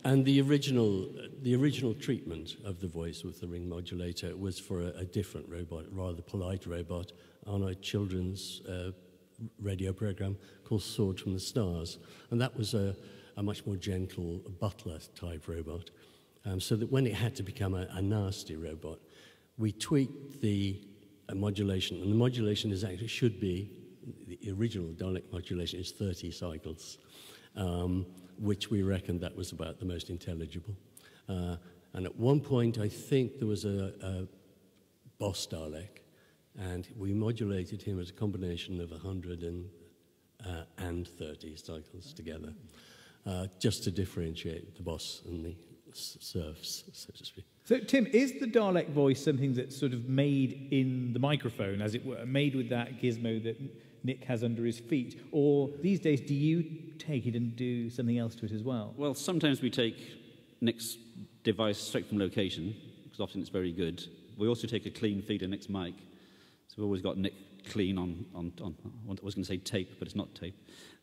S15: And the original treatment of the voice with the ring modulator was for a different robot, a rather polite robot, on a children's radio program called Sword from the Stars. And that was a much more gentle butler-type robot. So that when it had to become a nasty robot, we tweaked the modulation. And the modulation is actually should be, the original Dalek modulation is 30 cycles. Which we reckoned that was about the most intelligible. And at one point, I think there was a boss Dalek, and we modulated him as a combination of 100 and 30 cycles together, just to differentiate the boss and the serfs, so to speak.
S14: So, Tim, is the Dalek voice something that's sort of made in the microphone, as it were, made with that gizmo that Nick has under his feet? Or these days, do you take it and do something else to it as well?
S16: Well, sometimes we take Nick's device straight from location, because often it's very good. We also take a clean feed of Nick's mic. So we've always got Nick clean on I was going to say tape, but it's not tape.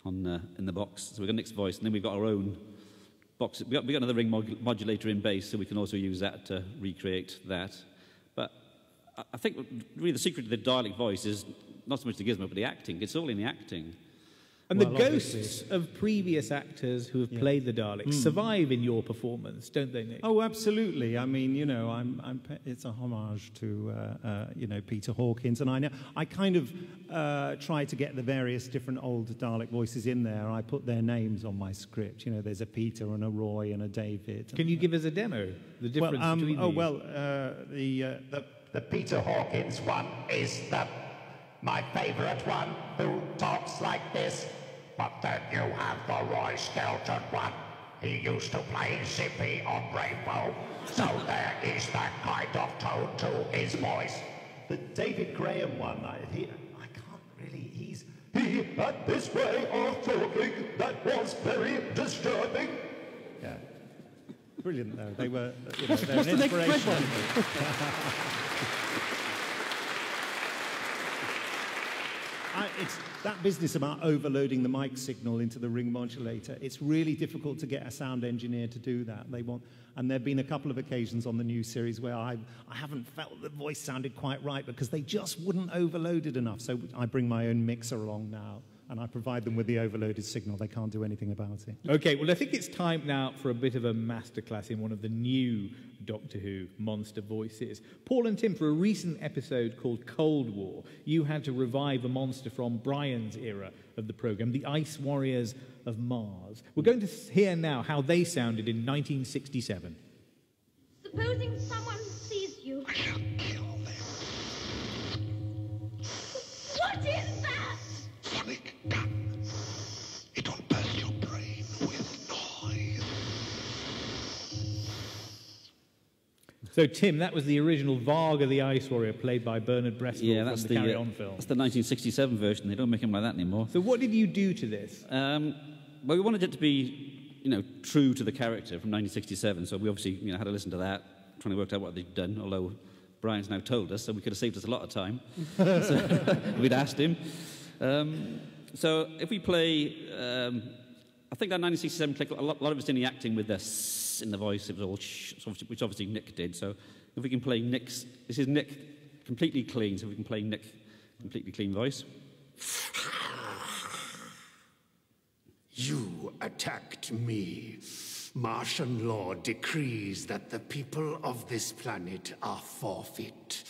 S16: in the box. So we've got Nick's voice, and then we've got our own box. We've got another ring modulator in bass, so we can also use that to recreate that. But I think really the secret of the Dalek voice is not so much the gizmo, but the acting. It's all in the acting.
S14: And the ghosts of previous actors who have played the Daleks survive in your performance, don't they, Nick?
S18: Oh, absolutely. I mean, you know, it's a homage to, you know, Peter Hawkins, and I kind of try to get the various different old Dalek voices in there. I put their names on my script. You know, there's a Peter and a Roy and a David.
S14: Can you give us a demo? The difference between these?
S20: The Peter Hawkins one is my favourite one, who talks like this. But then you have the Roy Skelton one. He used to play Zippy on Rainbow, so there is that kind of tone to his voice.
S19: The David Graham one, I can't really, he had this way of talking that was very disturbing.
S18: Yeah. Brilliant, though. They were, you know,
S14: What's
S18: they're
S14: the
S18: an
S14: next
S18: inspiration. It's that business about overloading the mic signal into the ring modulator. It's really difficult to get a sound engineer to do that. And there have been a couple of occasions on the new series where I haven't felt the voice sounded quite right because they just wouldn't overload it enough. So I bring my own mixer along now, and I provide them with the overloaded signal. They can't do anything about it.
S14: Okay, well, I think it's time now for a bit of a masterclass in one of the new Doctor Who monster voices. Paul and Tim, for a recent episode called Cold War, you had to revive a monster from Brian's era of the programme, the Ice Warriors of Mars. We're going to hear now how they sounded in 1967.
S7: Supposing someone sees you. I shall kill them. What is that?
S2: Sonic gun. It'll burst your brain with noise.
S14: So, Tim, that was the original Varga the Ice Warrior, played by Bernard Brestall from the Carry On film.
S16: That's the 1967 version. They don't make him like that anymore.
S14: So what did you do to this?
S16: Well, we wanted it to be, you know, true to the character from 1967. So we obviously, you know, had to listen to that, trying to work out what they'd done. Although Brian's now told us, so we could have saved us a lot of time. So we'd asked him. So if we play, I think that 1967 click, a lot of it's in the acting with the s in the voice. It was all sh, which obviously Nick did. So if we can play Nick's, this is Nick completely clean. So we can play Nick completely clean voice.
S2: You attacked me. Martian law decrees that the people of this planet are forfeit.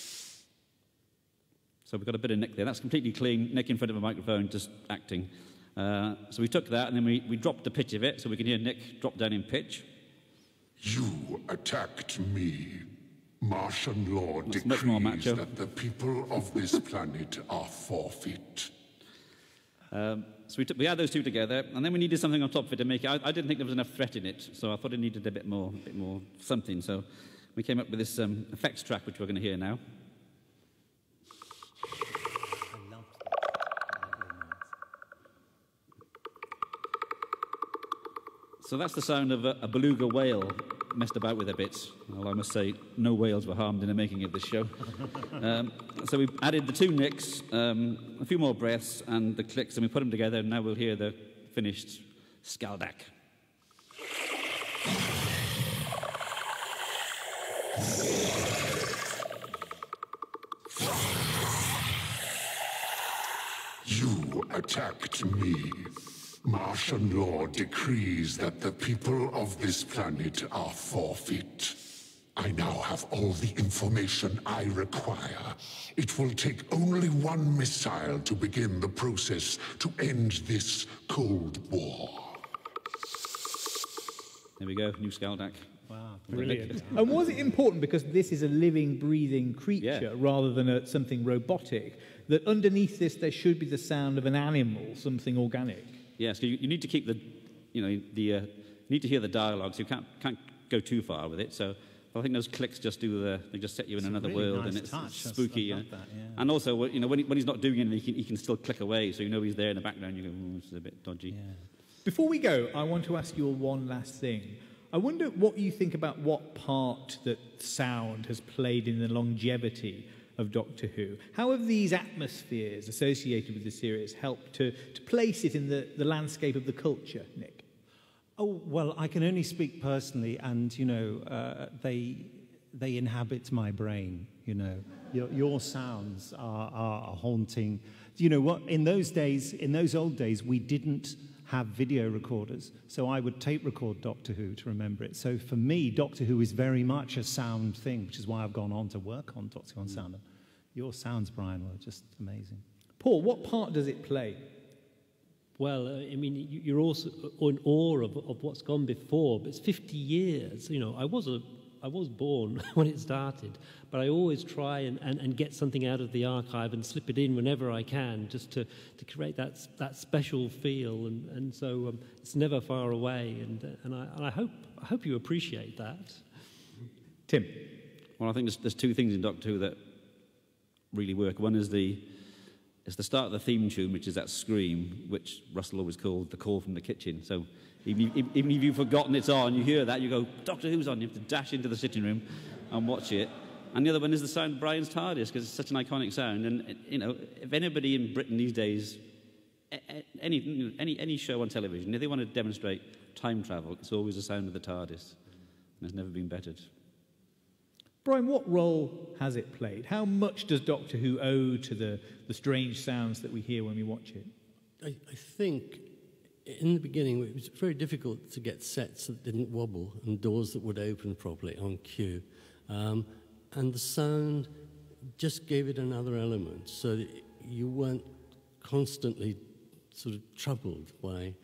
S16: So we've got a bit of Nick there. That's completely clean. Nick in front of a microphone, just acting. So we took that and then we dropped the pitch of it so we can hear Nick drop down in pitch.
S2: You attacked me. Martian law decrees that the people of this planet are forfeit.
S16: So we had those two together, and then we needed something on top of it to make it. I didn't think there was enough threat in it, so I thought it needed a bit more something. So we came up with this effects track, which we're going to hear now. So that's the sound of a beluga whale messed about with a bit. Well, I must say, no whales were harmed in the making of this show. So we added the two nicks, a few more breaths, and the clicks, and we put them together, and now we'll hear the finished Skaldak.
S2: You attacked me. Martian law decrees that the people of this planet are forfeit. I now have all the information I require. It will take only one missile to begin the process to end this Cold War.
S16: There we go, new Skaldak.
S14: Wow, brilliant. And was it important, because this is a living, breathing creature rather than something robotic, that underneath this there should be the sound of an animal, something organic?
S16: Yeah, so you need to keep you need to hear the dialogue, so you can't go too far with it. So I think those clicks just they just set you in another world, and it's spooky. And also, when he's not doing anything, he can still click away, so you know he's there in the background. You go, this is a bit dodgy. Yeah.
S14: Before we go, I want to ask you all one last thing. I wonder what you think about what part that sound has played in the longevity Doctor Who. How have these atmospheres associated with the series helped to place it in the landscape of the culture, Nick?
S18: Oh, well, I can only speak personally, and, you know, they inhabit my brain, you know. Your sounds are haunting. You know what, in those old days, we didn't have video recorders, so I would tape record Doctor Who to remember it. So for me, Doctor Who is very much a sound thing, which is why I've gone on to work on Doctor Who on sound. Your sounds, Brian, were just amazing.
S14: Paul, what part does it play?
S17: Well, I mean, you're also in awe of what's gone before, but it's 50 years. You know, I was born when it started, but I always try and get something out of the archive and slip it in whenever I can, just to create that special feel, and so it's never far away, and I hope you appreciate that.
S14: Tim?
S16: Well, I think there's two things in Doctor Who that really work. One is the start of the theme tune, which is that scream, which Russell always called the call from the kitchen. So even if you've forgotten it's on, you hear that, you go, Doctor Who's on, you have to dash into the sitting room and watch it. And the other one is the sound of Brian's TARDIS, because it's such an iconic sound. And, you know, if anybody in Britain these days, any show on television, if they want to demonstrate time travel, it's always the sound of the TARDIS. And it's never been bettered.
S14: Brian, what role has it played? How much does Doctor Who owe to the strange sounds that we hear when we watch it?
S15: I think in the beginning it was very difficult to get sets that didn't wobble and doors that would open properly on cue. And the sound just gave it another element, so that you weren't constantly sort of troubled by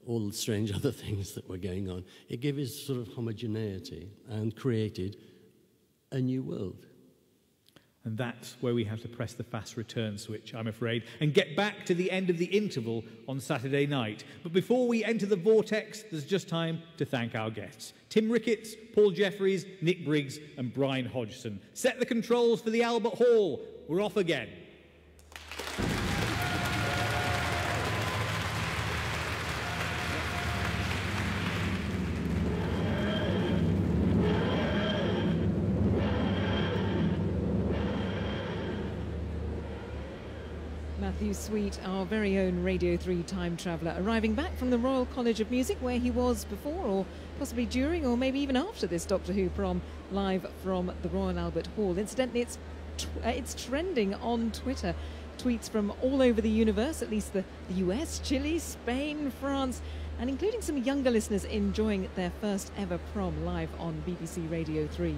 S15: all the strange other things that were going on. It gave it sort of homogeneity and created a new world.
S14: And that's where we have to press the fast return switch, I'm afraid, and get back to the end of the interval on Saturday night. But before we enter the vortex, there's just time to thank our guests. Tim Ricketts, Paul Jeffries, Nick Briggs and Brian Hodgson. Set the controls for the Albert Hall. We're off again.
S3: Matthew Sweet, our very own Radio 3 time traveller, arriving back from the Royal College of Music, where he was before, or possibly during, or maybe even after this Doctor Who prom, live from the Royal Albert Hall. Incidentally, it's trending on Twitter. Tweets from all over the universe, at least the US, Chile, Spain, France, and including some younger listeners enjoying their first ever prom live on BBC Radio 3.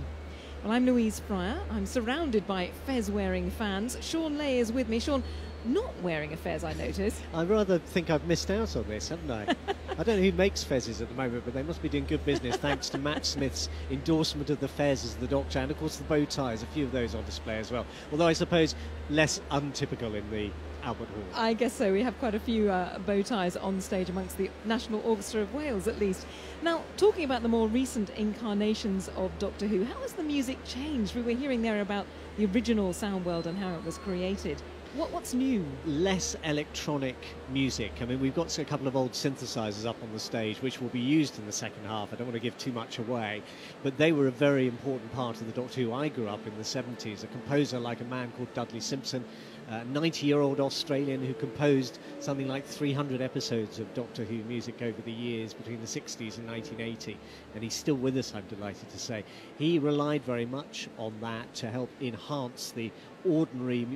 S3: Well, I'm Louise Fryer. I'm surrounded by fez-wearing fans. Sean Lay is with me. Sean, not wearing a fez, I notice.
S5: I rather think I've missed out on this, haven't I? I don't know who makes fezzes at the moment, but they must be doing good business thanks to Matt Smith's endorsement of the fez as the Doctor, and of course the bow ties, a few of those on display as well. Although I suppose less untypical in the Albert Hall.
S3: I guess so. We have quite a few bow ties on stage amongst the National Orchestra of Wales, at least. Now, talking about the more recent incarnations of Doctor Who, how has the music changed? We were hearing there about the original sound world and how it was created. What's new?
S5: Less electronic music. I mean, we've got a couple of old synthesizers up on the stage, which will be used in the second half. I don't want to give too much away, but they were a very important part of the Doctor Who I grew up in the 70s. A composer like a man called Dudley Simpson, a 90-year-old Australian who composed something like 300 episodes of Doctor Who music over the years between the 60s and 1980, and he's still with us, I'm delighted to say. He relied very much on that to help enhance the ordinary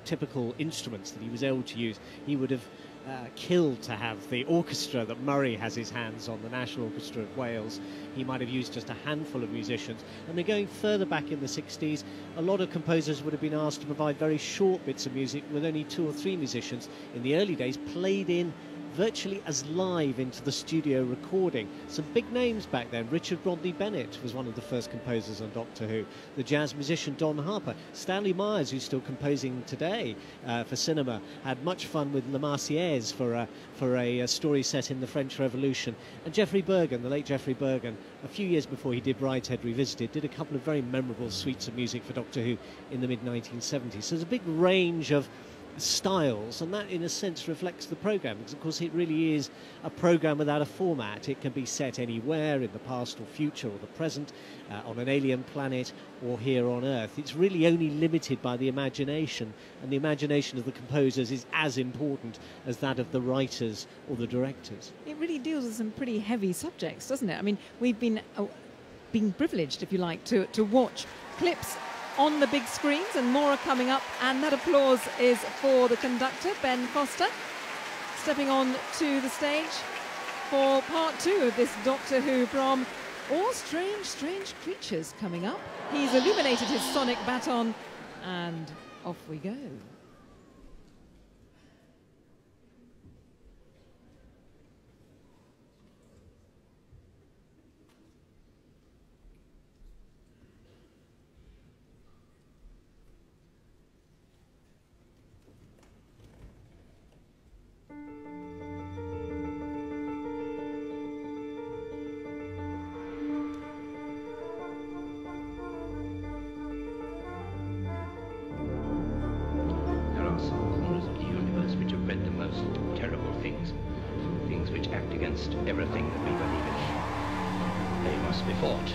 S5: typical instruments that he was able to use. He would have killed to have the orchestra that Murray has his hands on, the National Orchestra of Wales. He might have used just a handful of musicians. And then going further back in the 60s, a lot of composers would have been asked to provide very short bits of music with only 2 or 3 musicians. In the early days, played in virtually as live into the studio recording. Some big names back then. Richard Rodney Bennett was one of the first composers on Doctor Who. The jazz musician Don Harper. Stanley Myers, who's still composing today for cinema, had much fun with La Marseillaise for a story set in the French Revolution. And Geoffrey Bergen, the late Geoffrey Bergen, a few years before he did Brideshead Revisited, did a couple of very memorable suites of music for Doctor Who in the mid-1970s. So there's a big range of styles, and that in a sense reflects the programme, because of course it really is a programme without a format. It can be set anywhere, in the past or future or the present, on an alien planet or here on Earth. It's really only limited by the imagination, and the imagination of the composers is as important as that of the writers or the directors.
S3: It really deals with some pretty heavy subjects, doesn't it? I mean, we've been privileged, if you like, to watch clips on the big screens, and more are coming up, and that applause is for the conductor, Ben Foster, stepping on to the stage for part 2 of this Doctor Who prom. All strange, strange creatures coming up. He's illuminated his sonic baton, and off we go.
S21: Things which act against everything that we believe in. They must be fought.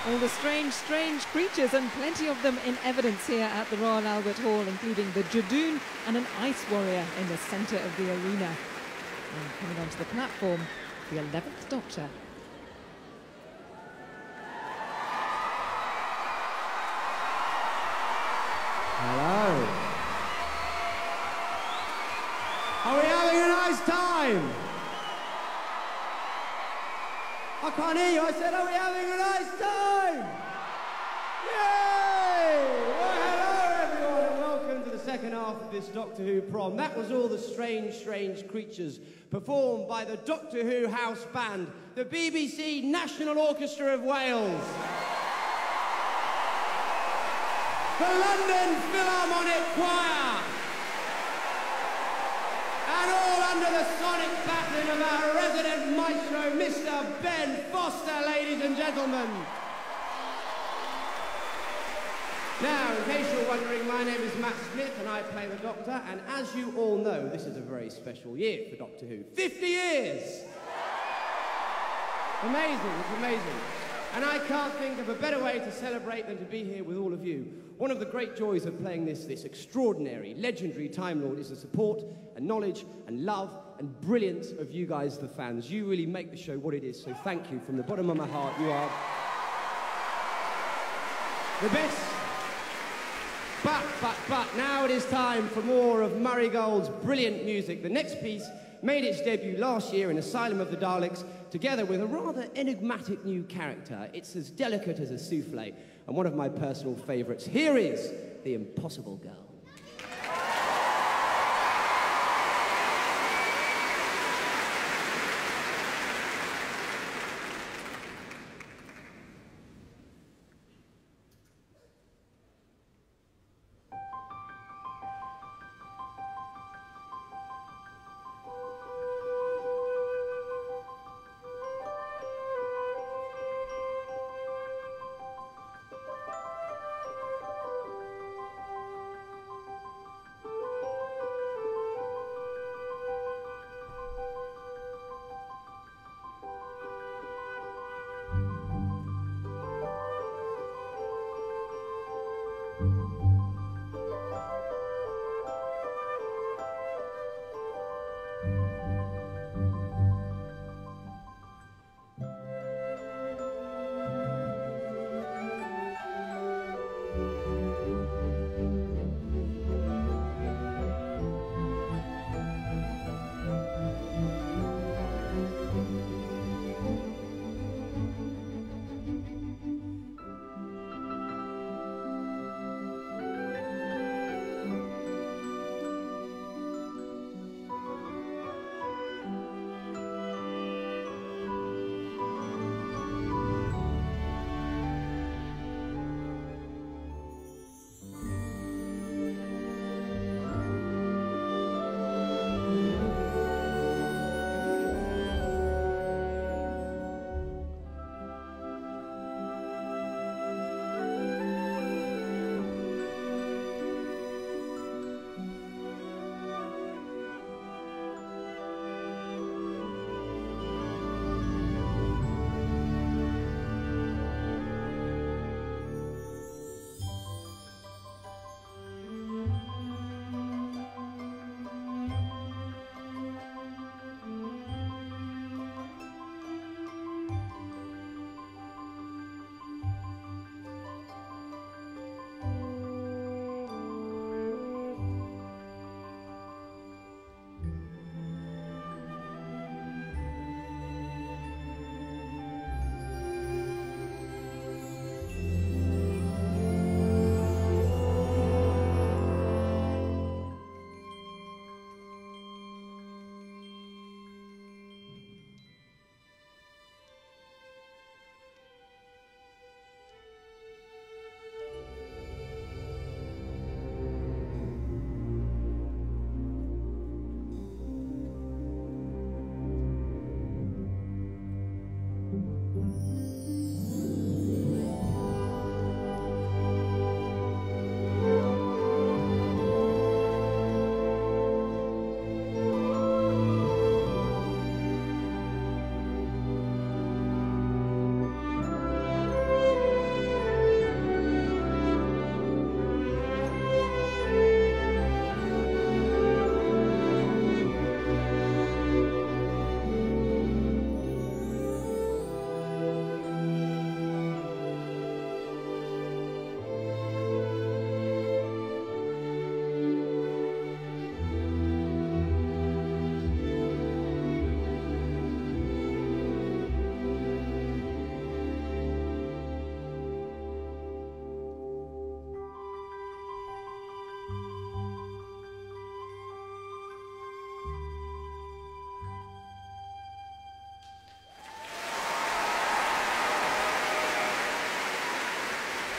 S21: All the strange, strange creatures, and plenty of them in evidence here at the Royal Albert Hall, including the Jadoon and an ice warrior in the centre of the arena. And coming onto the platform, the 11th Doctor.
S1: Hello. Are we having a nice time? I can't hear you. I said, are we having a nice time? Yay! Well, hello, everyone, and welcome to the second half of this Doctor Who prom. That was all the strange, strange creatures performed by the Doctor Who house band, the BBC National Orchestra of Wales, the London Philharmonic Choir, and all under the sonic baton of our resident maestro, Mr. Ben Foster, ladies and gentlemen. Now, in case you're wondering, my name is Matt Smith and I play the Doctor, and as you all know, this is a very special year for Doctor Who. 50 years! Amazing, it's amazing. And I can't think of a better way to celebrate than to be here with all of you. One of the great joys of playing this extraordinary, legendary Time Lord is the support and knowledge and love and brilliance of you guys, the fans. You really make the show what it is, so thank you from the bottom of my heart. You are the best. But now it is time for more of Murray Gold's brilliant music. The next piece made its debut last year in Asylum of the Daleks, together with a rather enigmatic new character. It's as delicate as a souffle, and one of my personal favourites. Here is The Impossible Girl.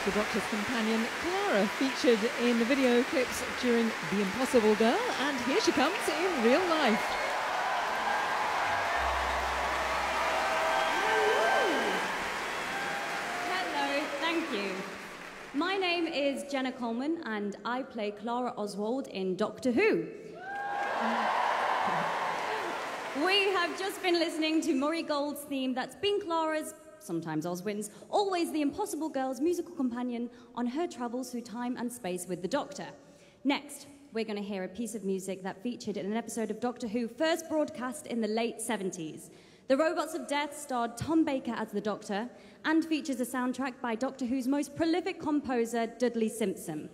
S3: The Doctor's companion, Clara, featured in the video clips during The Impossible Girl, and here she comes in real life.
S7: Hello, thank you. My name is Jenna Coleman, and I play Clara Oswald in Doctor Who. We have just been listening to Murray Gold's theme that's been Clara's, sometimes Oswin's, always the Impossible Girl's musical companion on her travels through time and space with the Doctor. Next, we're going to hear a piece of music that featured in an episode of Doctor Who first broadcast in the late 70s. The Robots of Death starred Tom Baker as the Doctor and features a soundtrack by Doctor Who's most prolific composer, Dudley Simpson.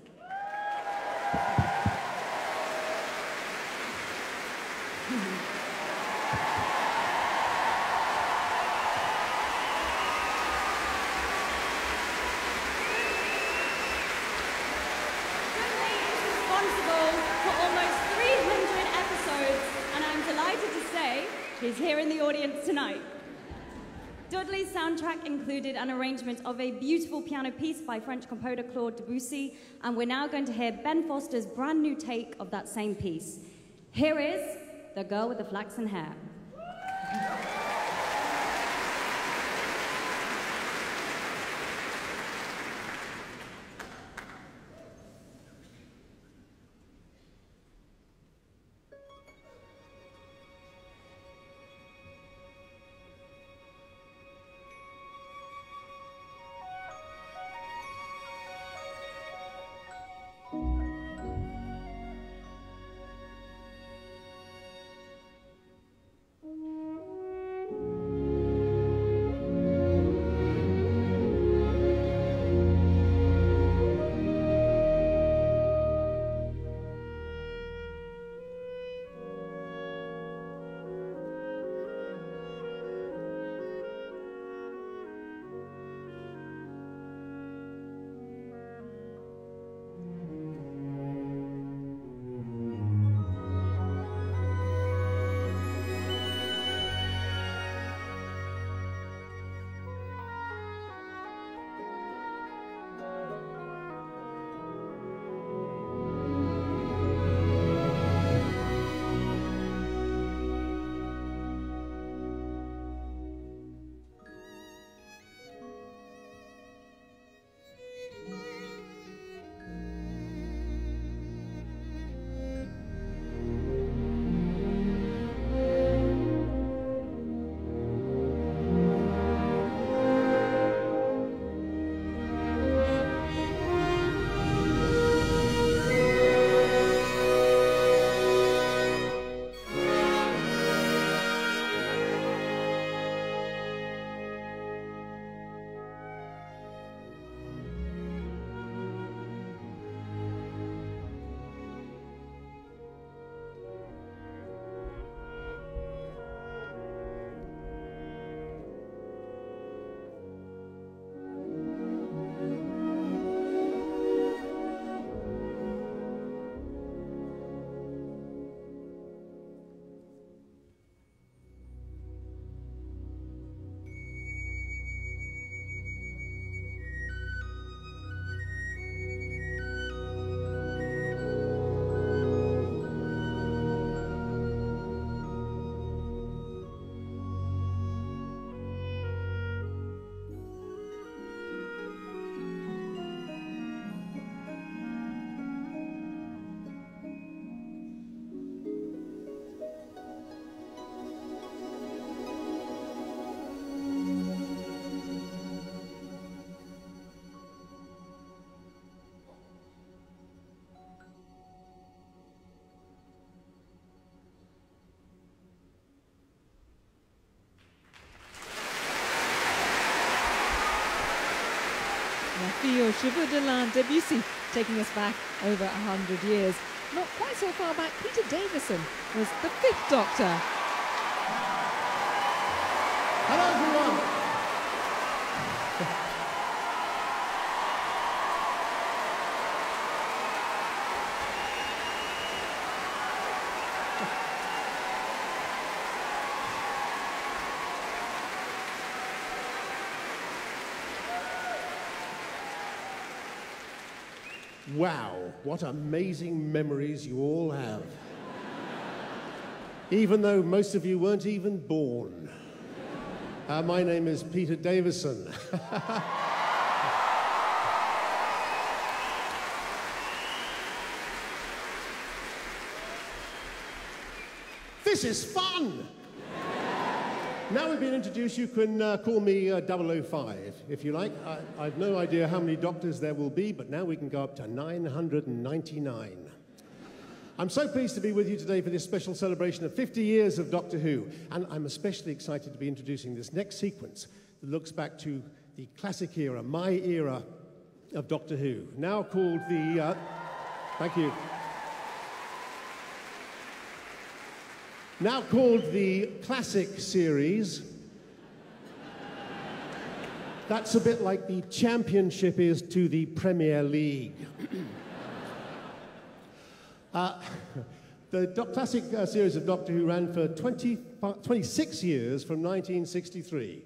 S7: He's here in the audience tonight. Dudley's soundtrack included an arrangement of a beautiful piano piece by French composer Claude Debussy, and we're now going to hear Ben Foster's brand new take of that same piece. Here is The Girl with the Flaxen Hair.
S3: La Fille aux cheveux de lin, Debussy, taking us back over 100 years. Not quite so far back, Peter Davison was the fifth Doctor.
S1: Hello, everyone.
S8: Wow, what amazing memories you all have. Even though most of you weren't even born. My name is Peter Davison. This is fun! Now we've been introduced, you can call me 005, if you like. I've no idea how many doctors there will be, but now we can go up to 999. I'm so pleased to be with you today for this special celebration of 50 years of Doctor Who, and I'm especially excited to be introducing this next sequence that looks back to the classic era, my era of Doctor Who, now called the... thank you. Now called the Classic Series. That's a bit like the Championship is to the Premier League. The classic series of Doctor Who ran for 26 years from 1963.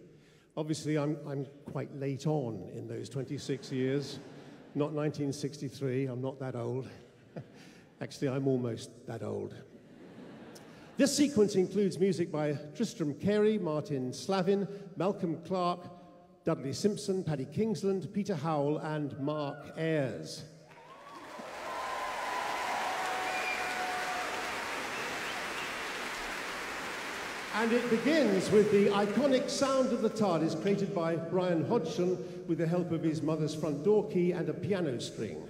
S8: Obviously, I'm quite late on in those 26 years. Not 1963, I'm not that old. Actually, I'm almost that old. This sequence includes music by Tristram Carey, Martin Slavin, Malcolm Clark, Dudley Simpson, Paddy Kingsland, Peter Howell, and Mark Ayres. And it begins with the iconic sound of the TARDIS created by Brian Hodgson with the help of his mother's front door key and a piano string.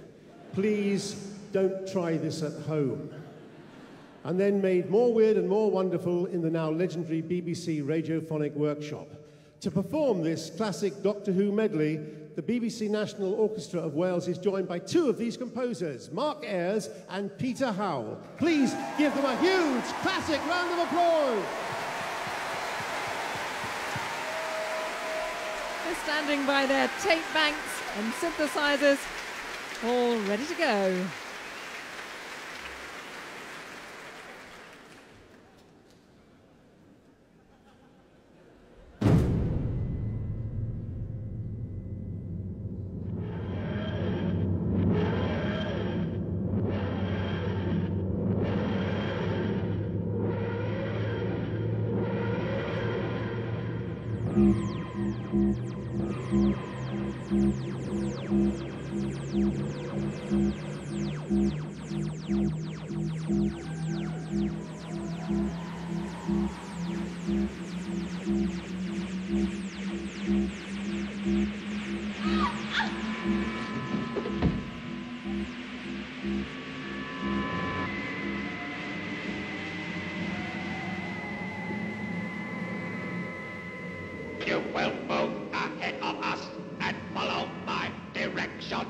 S8: Please don't try this at home. And then made more weird and more wonderful in the now legendary BBC Radiophonic Workshop. To perform this classic Doctor Who medley, the BBC National Orchestra of Wales is joined by two of these composers, Mark Ayres and Peter Howell. Please give them a huge classic round of applause.
S21: They're standing by their tape banks and synthesizers, all ready to go.
S20: You will move ahead of us and follow my directions.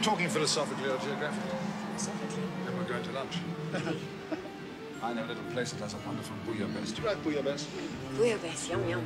S22: Talking philosophically or geographically? Philosophically. Then we're going to lunch. I know a little place that has a wonderful bouillabaisse. Do you like bouillabaisse?
S23: Bouillabaisse, yum yum.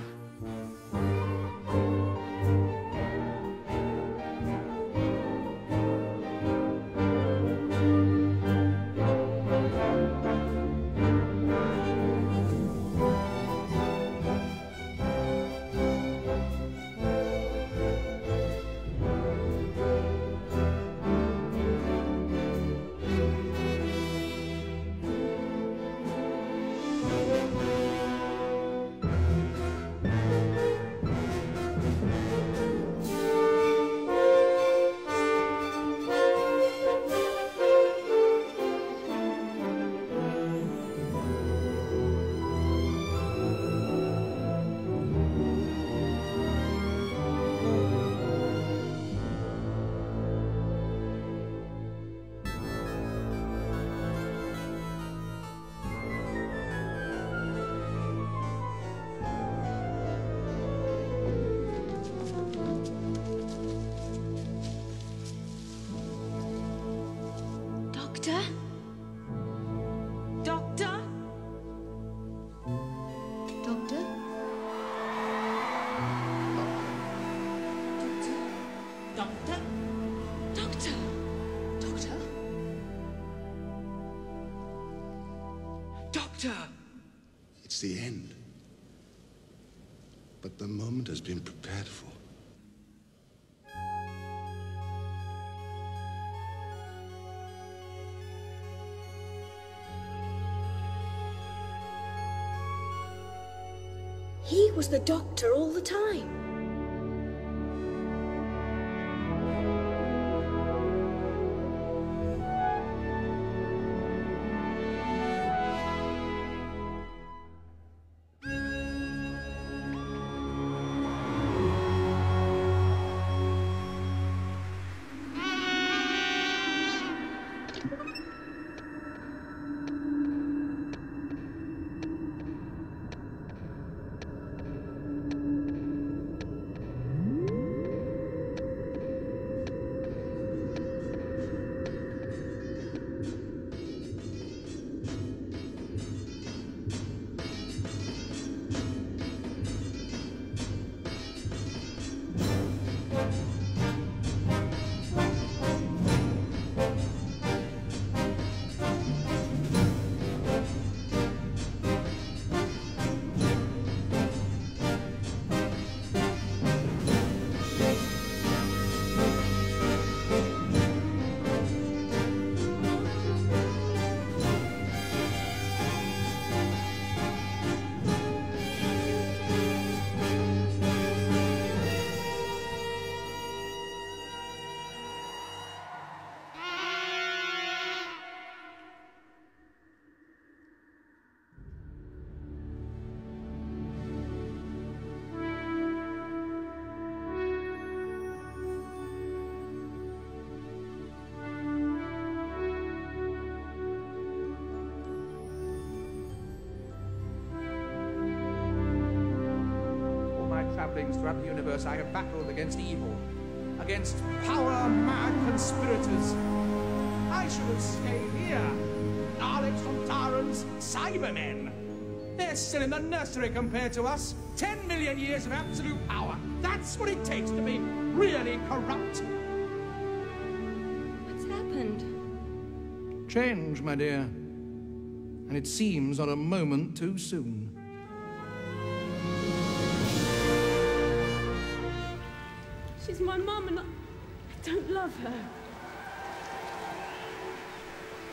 S10: Doctor? Doctor? Doctor? Doctor? Doctor? Doctor?
S2: Doctor! It's the end. But the moment has been prepared for.
S10: He was the doctor all the time.
S11: Travellings throughout the universe, I have battled against evil, against power-mad conspirators. I should have stayed here. Daleks from Tyrants, Cybermen. They're still in the nursery compared to us. 10 million years of absolute power. That's what it takes to be really corrupt.
S10: What's happened?
S11: Change, my dear. And it seems not a moment too soon.
S10: She's my mum and I don't love her.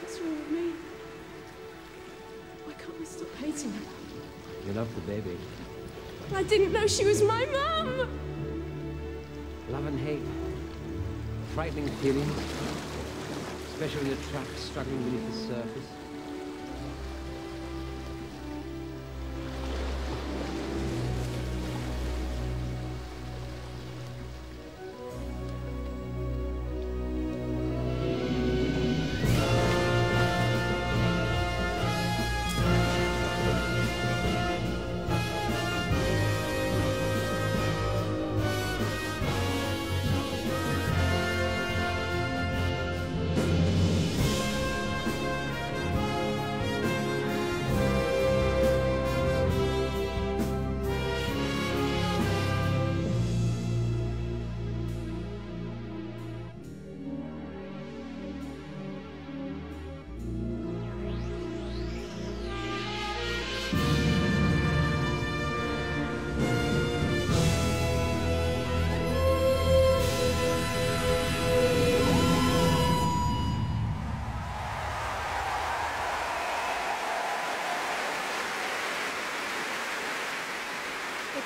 S10: What's wrong with me? Why can't I stop hating her?
S4: You love the baby.
S10: I didn't know she was my mum!
S4: Love and hate. Frightening feeling. Especially when you're trapped, struggling beneath the surface.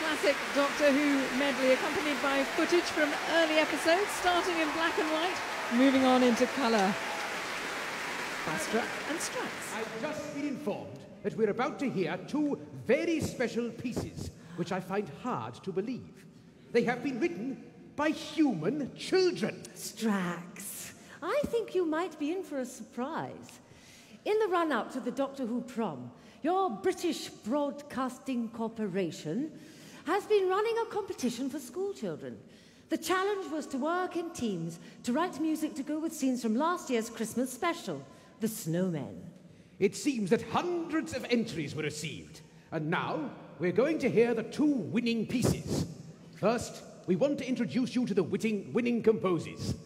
S3: classic Doctor Who medley, accompanied by footage from early episodes, starting in black and white, moving on into colour. By Strax and Strax.
S9: I've just been informed that we're about to hear two very special pieces, which I find hard to believe. They have been written by human children.
S12: Strax, I think you might be in for a surprise. In the run-up to the Doctor Who prom, your British Broadcasting Corporation has been running a competition for school children. The challenge was to work in teams to write music to go with scenes from last year's Christmas special, The Snowmen.
S9: It seems that hundreds of entries were received, and now we're going to hear the two winning pieces. First, we want to introduce you to the winning composers.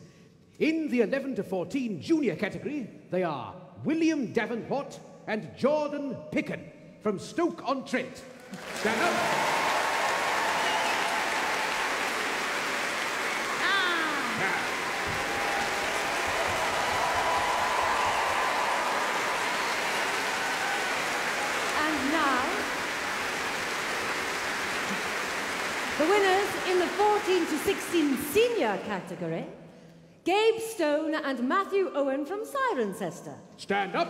S9: In the 11 to 14 junior category, they are William Davenport and Jordan Picken from Stoke-on-Trent. Stand up.
S12: And now, the winners in the 14 to 16 senior category, Gabe Stone and Matthew Owen from Cirencester.
S9: Stand up.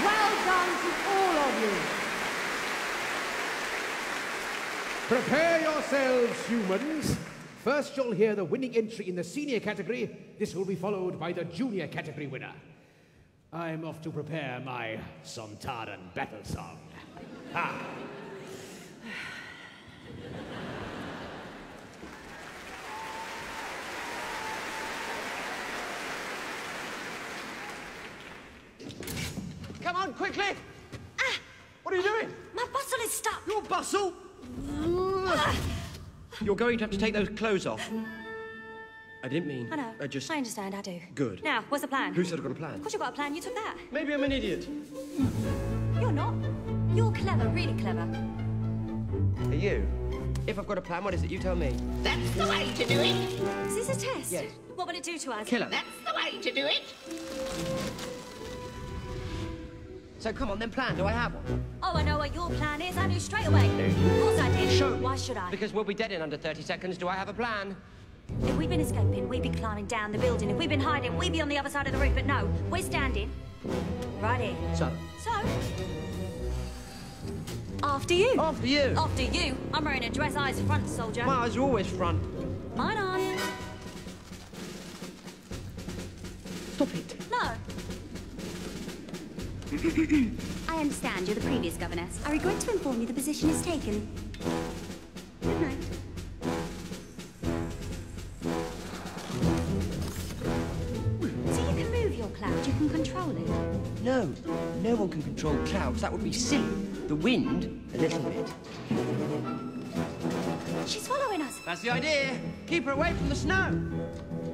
S12: Well done to all of you.
S9: Prepare yourselves, humans. First, you'll hear the winning entry in the senior category. This will be followed by the junior category winner. I'm off to prepare my Sontaran battle song. Ha!
S6: Come on, quickly! Ah! What are you doing?
S23: My bustle is stuck.
S6: Your bustle?
S4: You're going to have to take those clothes off. I didn't mean...
S23: I know. I understand, I do.
S4: Good.
S23: Now, what's the plan?
S4: Who said I've got a plan?
S23: Of course you've got a plan, you took that.
S4: Maybe I'm an idiot.
S23: You're not. You're clever, really clever.
S4: Are you? If I've got a plan, what is it? You tell me.
S23: That's the way to do it. Is this a test?
S4: Yes.
S23: What will it do to us?
S4: Kill her.
S23: That's the way to do it.
S4: So come on, then plan. Do I have one?
S23: Oh, I know what your plan is. I knew straight away. Of course I did.
S4: Show me.
S23: Why should I?
S4: Because we'll be dead in under 30 seconds. Do I have a plan?
S23: If we'd been escaping, we'd be climbing down the building. If we'd been hiding, we'd be on the other side of the roof. But no, we're standing right here.
S4: So?
S23: So? After you.
S4: After you?
S23: After you. I'm wearing a dress eyes front, soldier.
S4: My eyes are always front.
S23: Mine aren't.
S4: Stop it.
S23: No.
S7: I understand you're the previous governess. I regret to inform you the position is taken. Good night.
S23: So you can move your cloud, you can control it.
S4: No, no one can control clouds. That would be silly. The wind, a little bit.
S23: She's following us.
S4: That's the idea. Keep her away from the snow.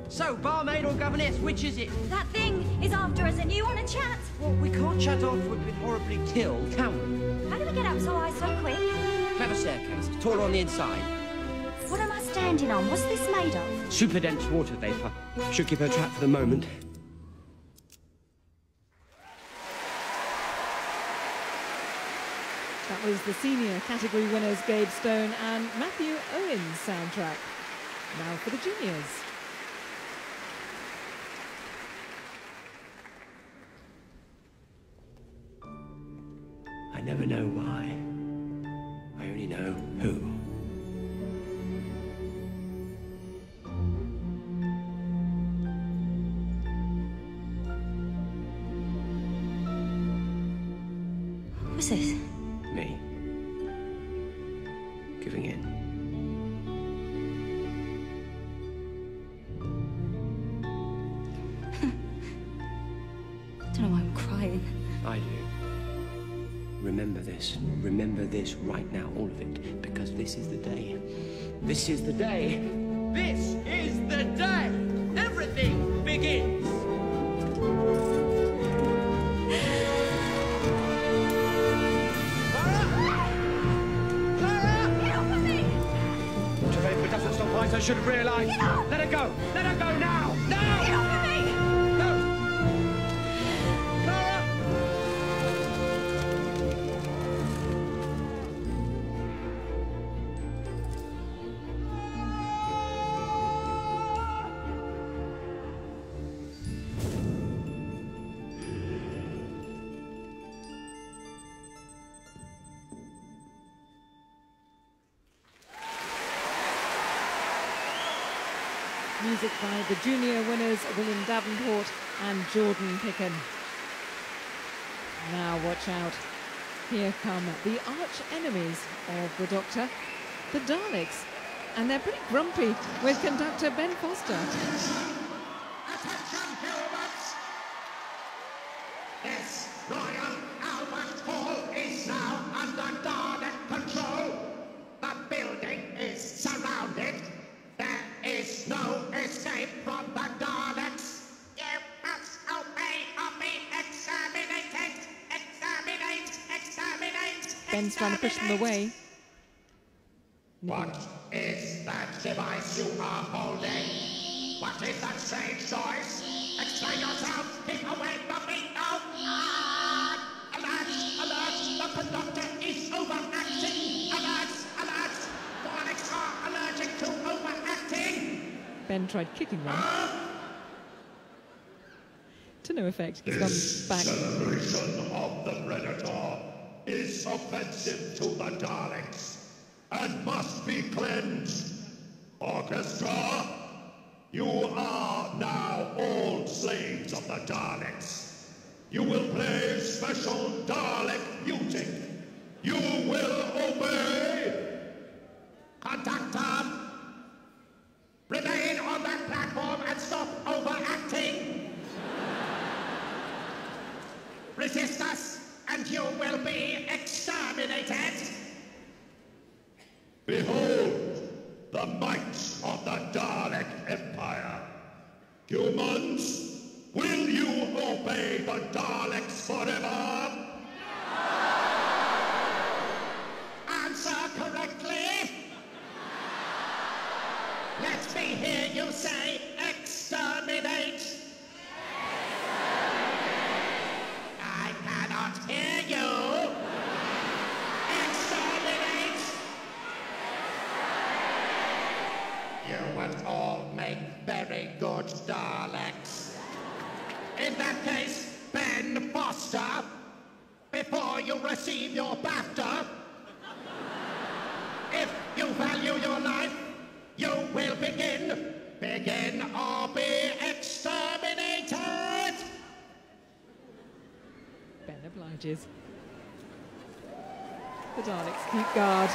S4: So, barmaid or governess, which is it?
S23: That thing is after us and you want to chat.
S4: Well, we can't chat after we've been horribly killed, can we?
S23: How do we get up so high so quick?
S4: Clever staircase, taller on the inside.
S23: What am I standing on? What's this made of?
S4: Super dense water vapour. Should keep her trapped for the moment.
S3: That was the senior category winners, Gabe Stone and Matthew Owen's soundtrack. Now for the juniors.
S4: I never know why. I only know who.
S23: What's this?
S4: Me. Giving in.
S23: I don't know why I'm crying.
S4: I do. Remember this. Remember this right now, all of it. Because this is the day. This is the day. This is the day. Everything begins.
S6: If it doesn't stop ice, I should have realised. Let her go. Let her go now. Now.
S23: Get off of me!
S6: No. Clara!
S3: music by the junior winners William Davenport and Jordan Picken. Now watch out. Here come the arch enemies of the Doctor, the Daleks. And they're pretty grumpy with conductor Ben Foster.
S20: Attention, humans! This Royal Albert Hall is now under Dalek control. The building is surrounded. There is no escape from the Daleks. You must obey or be exterminated. Exterminate!
S3: Ben's trying to push them away.
S20: What is that device you are holding? What is that strange noise? Explain yourself! Keep away from me! No! Alert! Alert! The conductor is overacting! Alert! Alert! Daleks are allergic to overacting!
S3: Ben tried kicking one. To no effect. He's
S20: This
S3: gone back.
S20: generation of the Predator is offensive to the Daleks and must be cleansed. Orchestra, you are now all slaves of the Daleks. You will play special Dalek music. You will obey. Conductor, remain on that platform and stop overacting. Resist us, and you will be exterminated. Behold the might of the Dalek Empire. Humans, will you obey the Daleks forever? Answer correctly. Let me hear you say exterminate. I cannot hear you. Exterminate. You would all make very good Daleks. In that case, Ben Foster, before you receive your BAFTA, if you value your life, you will begin. Begin or be exterminated.
S3: Ben obliges. The Daleks keep guard.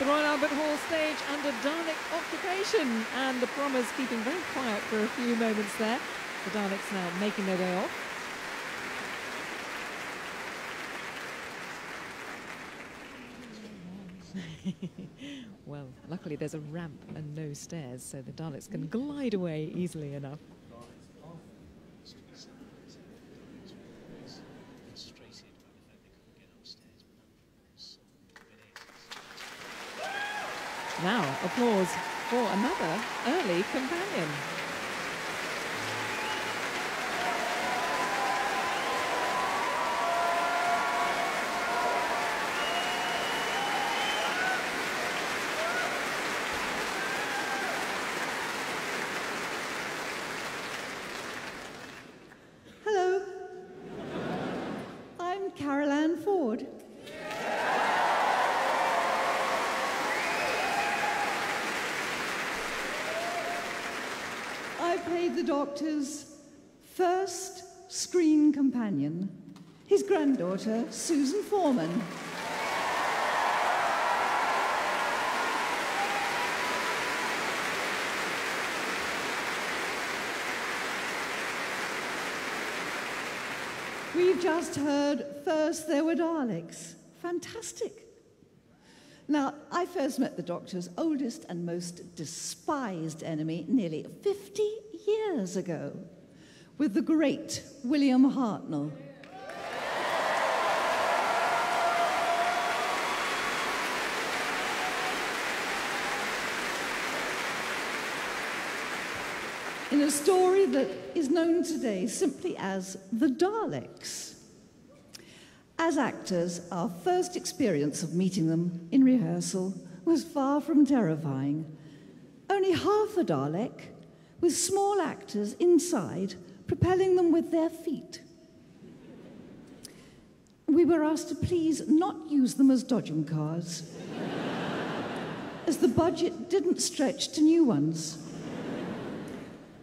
S3: Royal Albert Hall stage under Dalek occupation, and the Prommers keeping very quiet for a few moments there. The Daleks now making their way off. Well, luckily there's a ramp and no stairs, so the Daleks can glide away easily enough. Now, applause for another early companion.
S13: Hello. I'm Carol Ann Ford. I played the Doctor's first screen companion, his granddaughter, Susan Foreman. We've just heard First There Were Daleks. Fantastic. Now, I first met the Doctor's oldest and most despised enemy nearly 50 years ago with the great William Hartnell. In a story that is known today simply as The Daleks. As actors, our first experience of meeting them in rehearsal was far from terrifying. Only half a Dalek, with small actors inside, propelling them with their feet. We were asked to please not use them as dodgem cars, as the budget didn't stretch to new ones.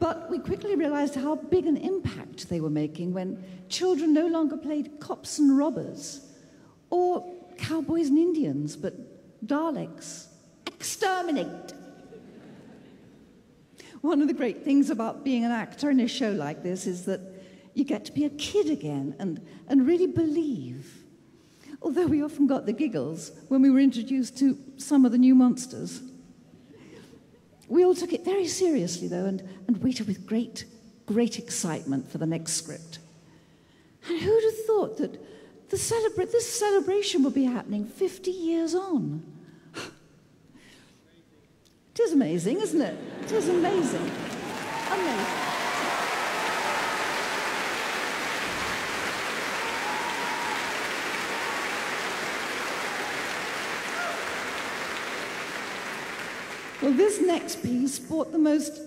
S13: But we quickly realized how big an impact they were making when children no longer played cops and robbers, or cowboys and Indians, but Daleks. Exterminate! One of the great things about being an actor in a show like this is that you get to be a kid again and really believe. Although we often got the giggles when we were introduced to some of the new monsters. We all took it very seriously, though, and waited with great excitement for the next script. And who'd have thought that this celebration would be happening 50 years on? It is amazing, isn't it? It is amazing. Amazing. Well, this next piece brought the most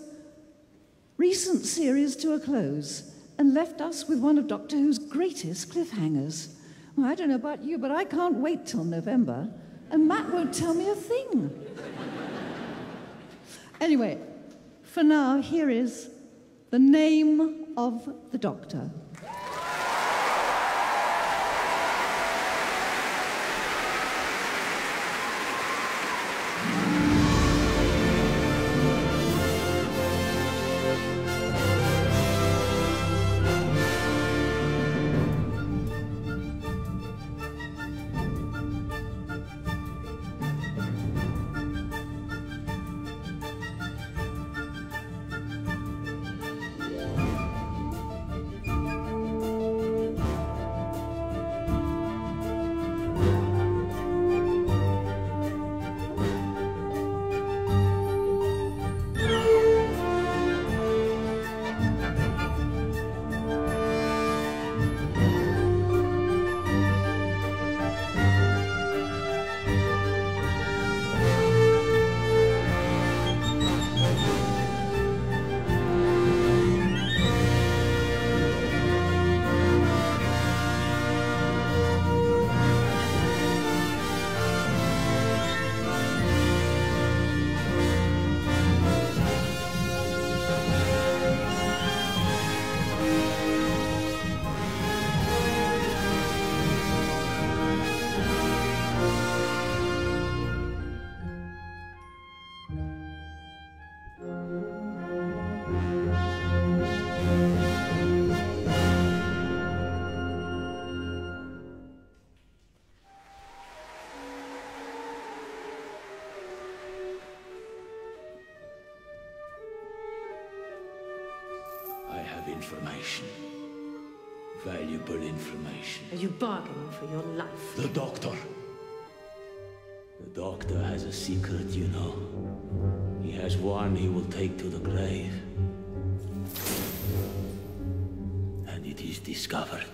S13: recent series to a close and left us with one of Doctor Who's greatest cliffhangers. Well, I don't know about you, but I can't wait till November, and Matt won't tell me a thing. Anyway, for now, here is The Name of the Doctor.
S17: have information. Valuable information.
S12: Are you bargaining for your life?
S17: The doctor. The doctor has a secret, you know. He has one he will take to the grave. And it is discovered.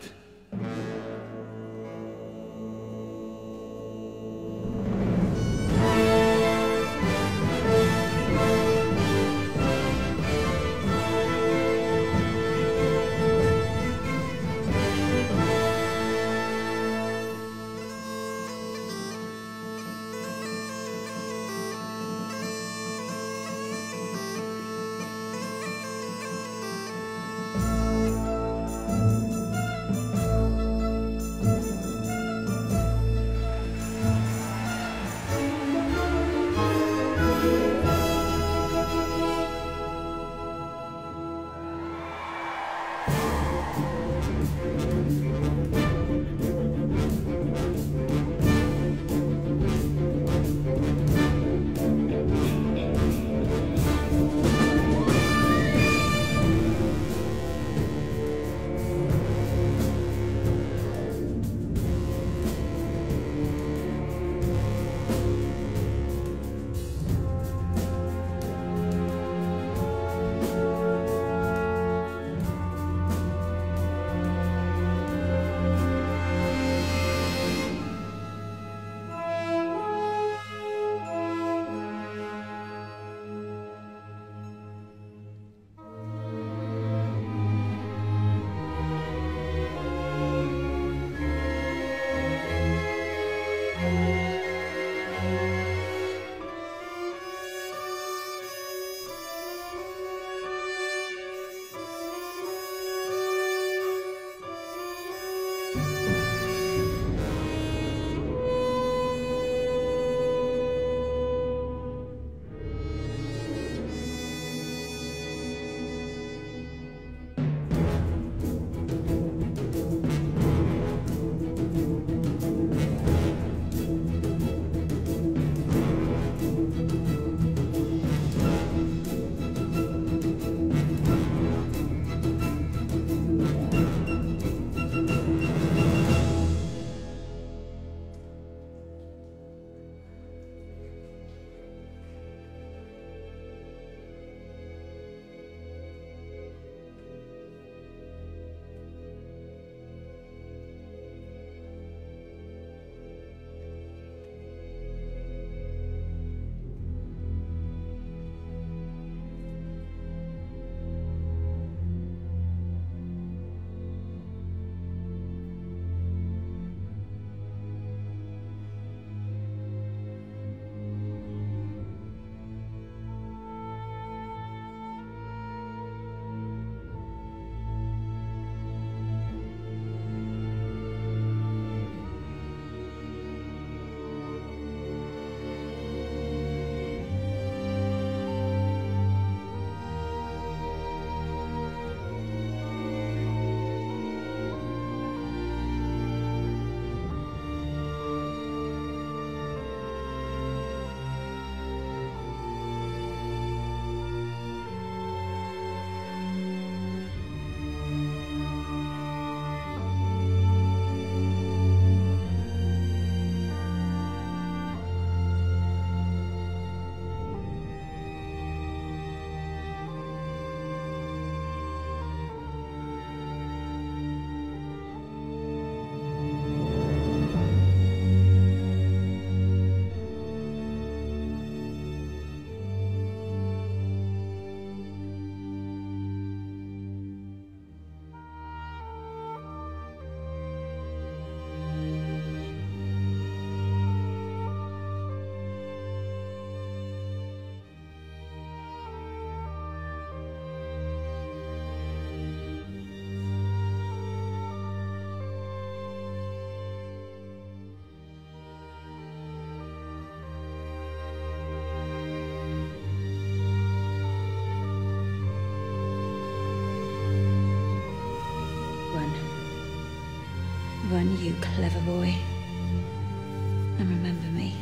S23: Run, you clever boy. And remember me.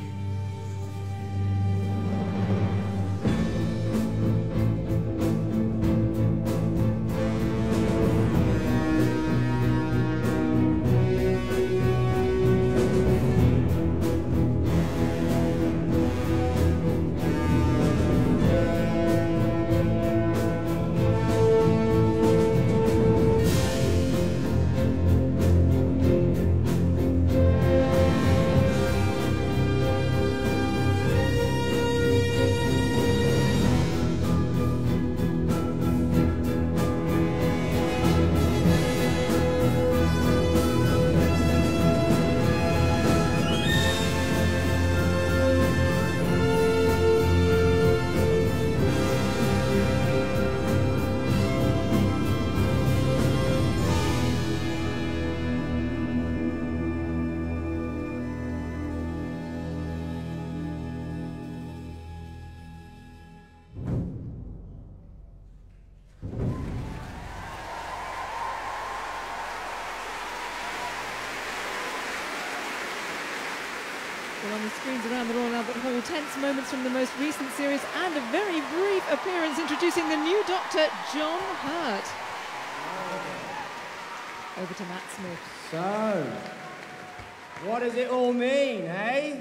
S3: We're on the screens around the Royal Albert Hall. Tense moments from the most recent series and a very brief appearance introducing the new Doctor, John Hurt. Over to Matt Smith.
S1: So, what does it all mean, eh?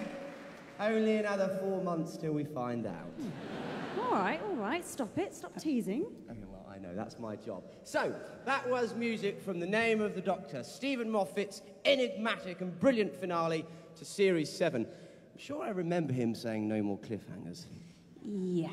S1: Only another 4 months till we find out.
S7: All right, stop it. Stop teasing.
S1: Oh, well, I know, that's my job. So, that was music from The Name of the Doctor, Stephen Moffat's enigmatic and brilliant finale to Series 7. I'm sure I remember him saying no more cliffhangers.
S7: Yeah.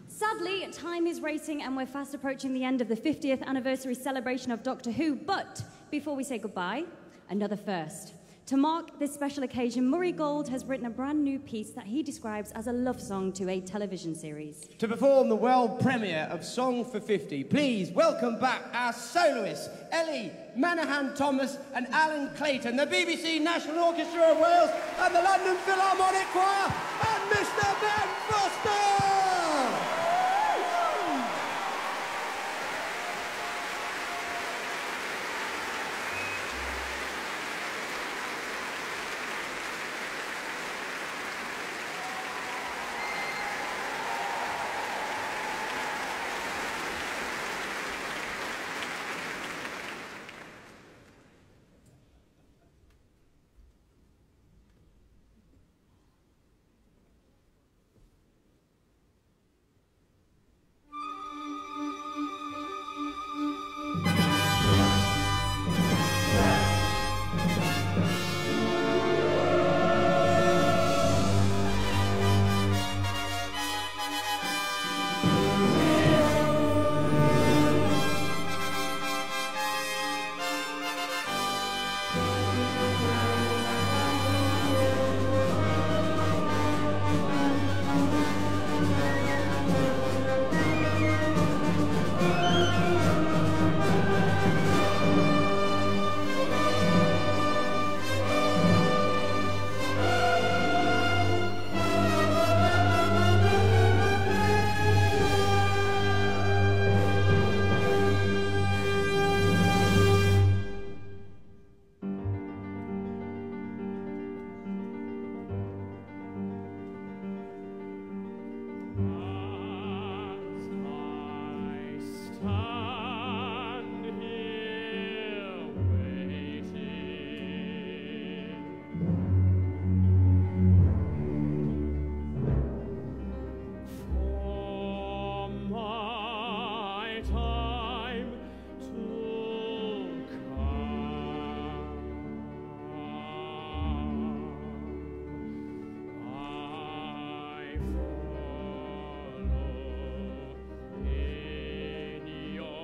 S7: Sadly, time is racing and we're fast approaching the end of the 50th anniversary celebration of Doctor Who, but before we say goodbye, another first. To mark this special occasion, Murray Gold has written a brand new piece that he describes as a love song to a television series.
S1: To perform the world premiere of Song for 50, please welcome back our soloists, Ellie Manahan-Thomas and Alan Clayton, the BBC National Orchestra of Wales and the London Philharmonic Choir, and Mr. Ben Foster!
S16: Your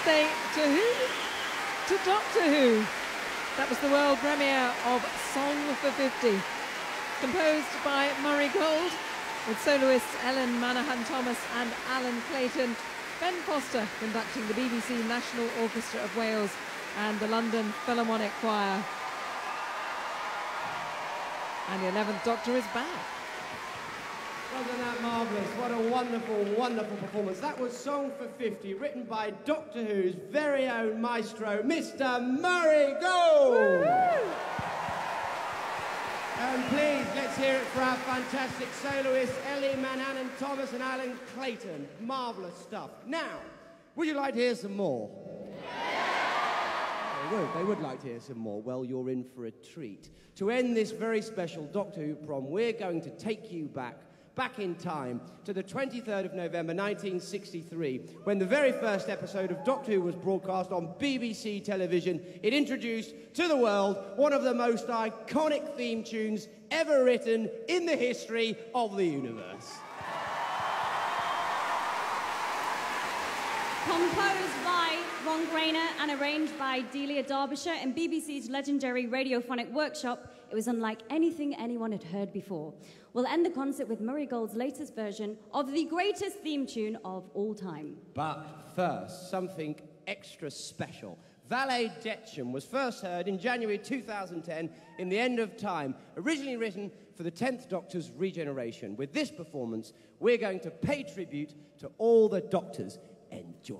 S3: birthday to who? To Doctor Who. That was the world premiere of Song for 50, composed by Murray Gold, with soloists Ellen Manahan-Thomas and Alan Clayton, Ben Foster conducting the BBC National Orchestra of Wales and the London Philharmonic Choir. And the 11th Doctor is back.
S1: Wasn't that marvellous? What a wonderful, wonderful performance. That was Song for 50, written by Doctor Who's very own maestro, Mr. Murray Gold. And please, let's hear it for our fantastic soloists, Ellie Manahan-Thomas and Alan Clayton. Marvellous stuff. Now, would you like to hear some more? They would like to hear some more. Well, you're in for a treat. To end this very special Doctor Who prom, we're going to take you back in time to the 23rd of November 1963, when the very first episode of Doctor Who was broadcast on BBC television. It introduced to the world one of the most iconic theme tunes ever written in the history of the universe.
S7: Composed by Ron Grainer and arranged by Delia Derbyshire in BBC's legendary radiophonic workshop, it was unlike anything anyone had heard before. We'll end the concert with Murray Gold's latest version of the greatest theme tune of all time.
S1: But first, something extra special. Valet Detcham was first heard in January 2010 in The End of Time, originally written for the 10th Doctor's regeneration. With this performance, we're going to pay tribute to all the Doctors. Enjoy.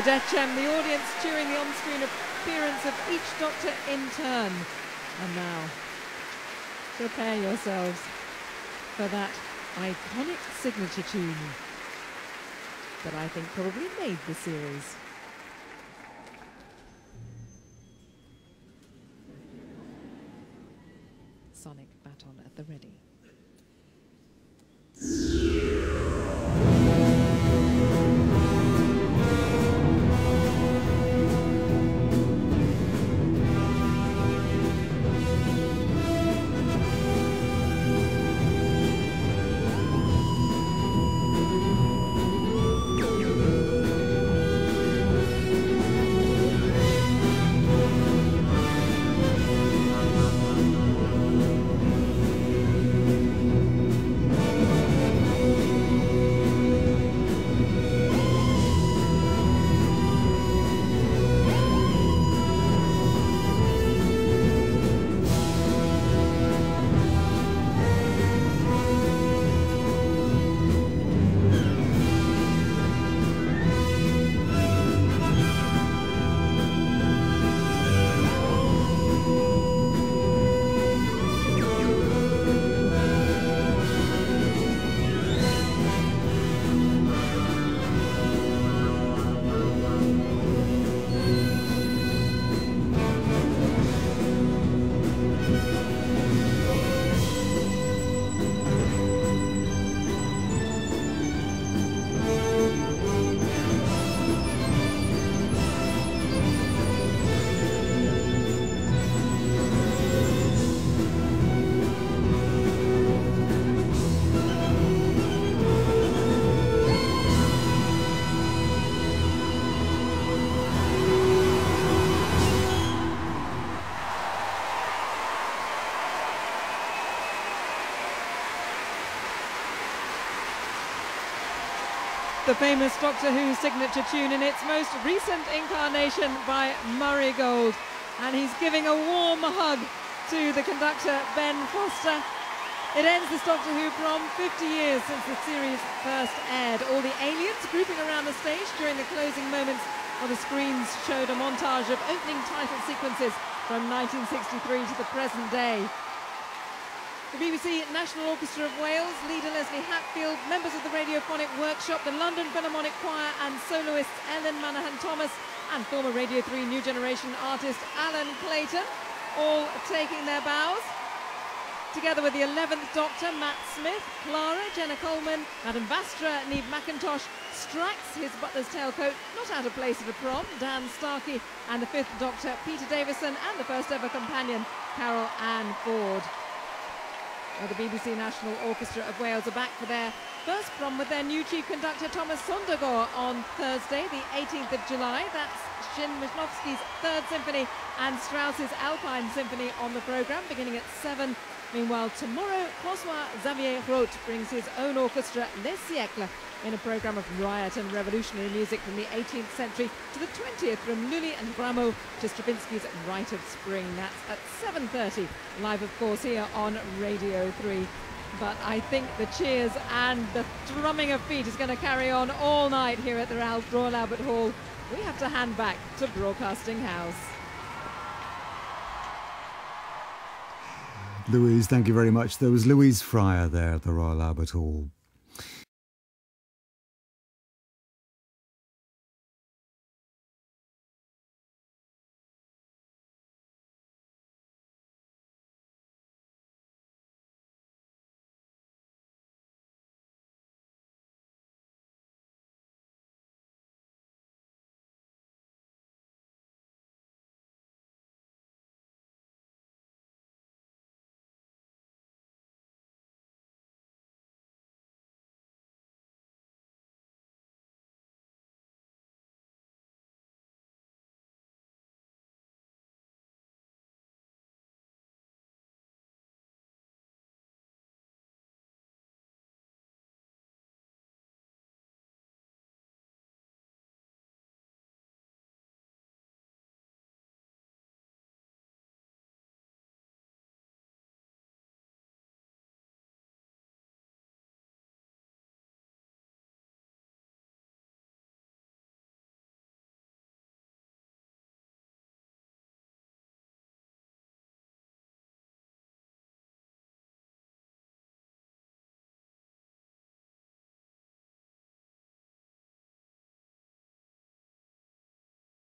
S3: Decem, the audience cheering the on-screen appearance of each Doctor in turn. And now, prepare yourselves for that iconic signature tune that I think probably made the series. Sonic baton at the ready. The famous Doctor Who signature tune in its most recent incarnation by Murray Gold. And he's giving a warm hug to the conductor, Ben Foster. It ends this Doctor Who prom 50 years since the series first aired. All the aliens grouping around the stage during the closing moments of the screens showed a montage of opening title sequences from 1963 to the present day. The BBC National Orchestra of Wales, leader Leslie Hatfield, members of the Radiophonic Workshop, the London Philharmonic Choir and soloists Ellen Manahan-Thomas and former Radio 3 New Generation artist Alan Clayton, all taking their bows. Together with the 11th Doctor, Matt Smith, Clara, Jenna Coleman, Madame Vastra, Niamh McIntosh, Strax, his butler's tailcoat, not out of place at a prom, Dan Starkey, and the 5th Doctor, Peter Davison, and the first ever companion, Carol Ann Ford. Well, the BBC National Orchestra of Wales are back for their first prom with their new chief conductor Thomas Sondergaard on Thursday, the 18th of July. That's Szymanowski's Third Symphony and Strauss's Alpine Symphony on the programme, beginning at 7. Meanwhile, tomorrow, François-Xavier Roth brings his own orchestra, Les Siècles, in a programme of riot and revolutionary music from the 18th century to the 20th, from Lully and Rameau to Stravinsky's Rite of Spring. That's at 7:30, live, of course, here on Radio 3. But I think the cheers and the drumming of feet is going to carry on all night here at the Royal Albert Hall. We have to hand back to Broadcasting House.
S16: Louise, thank you very much. There was Louise Fryer there at the Royal Albert Hall.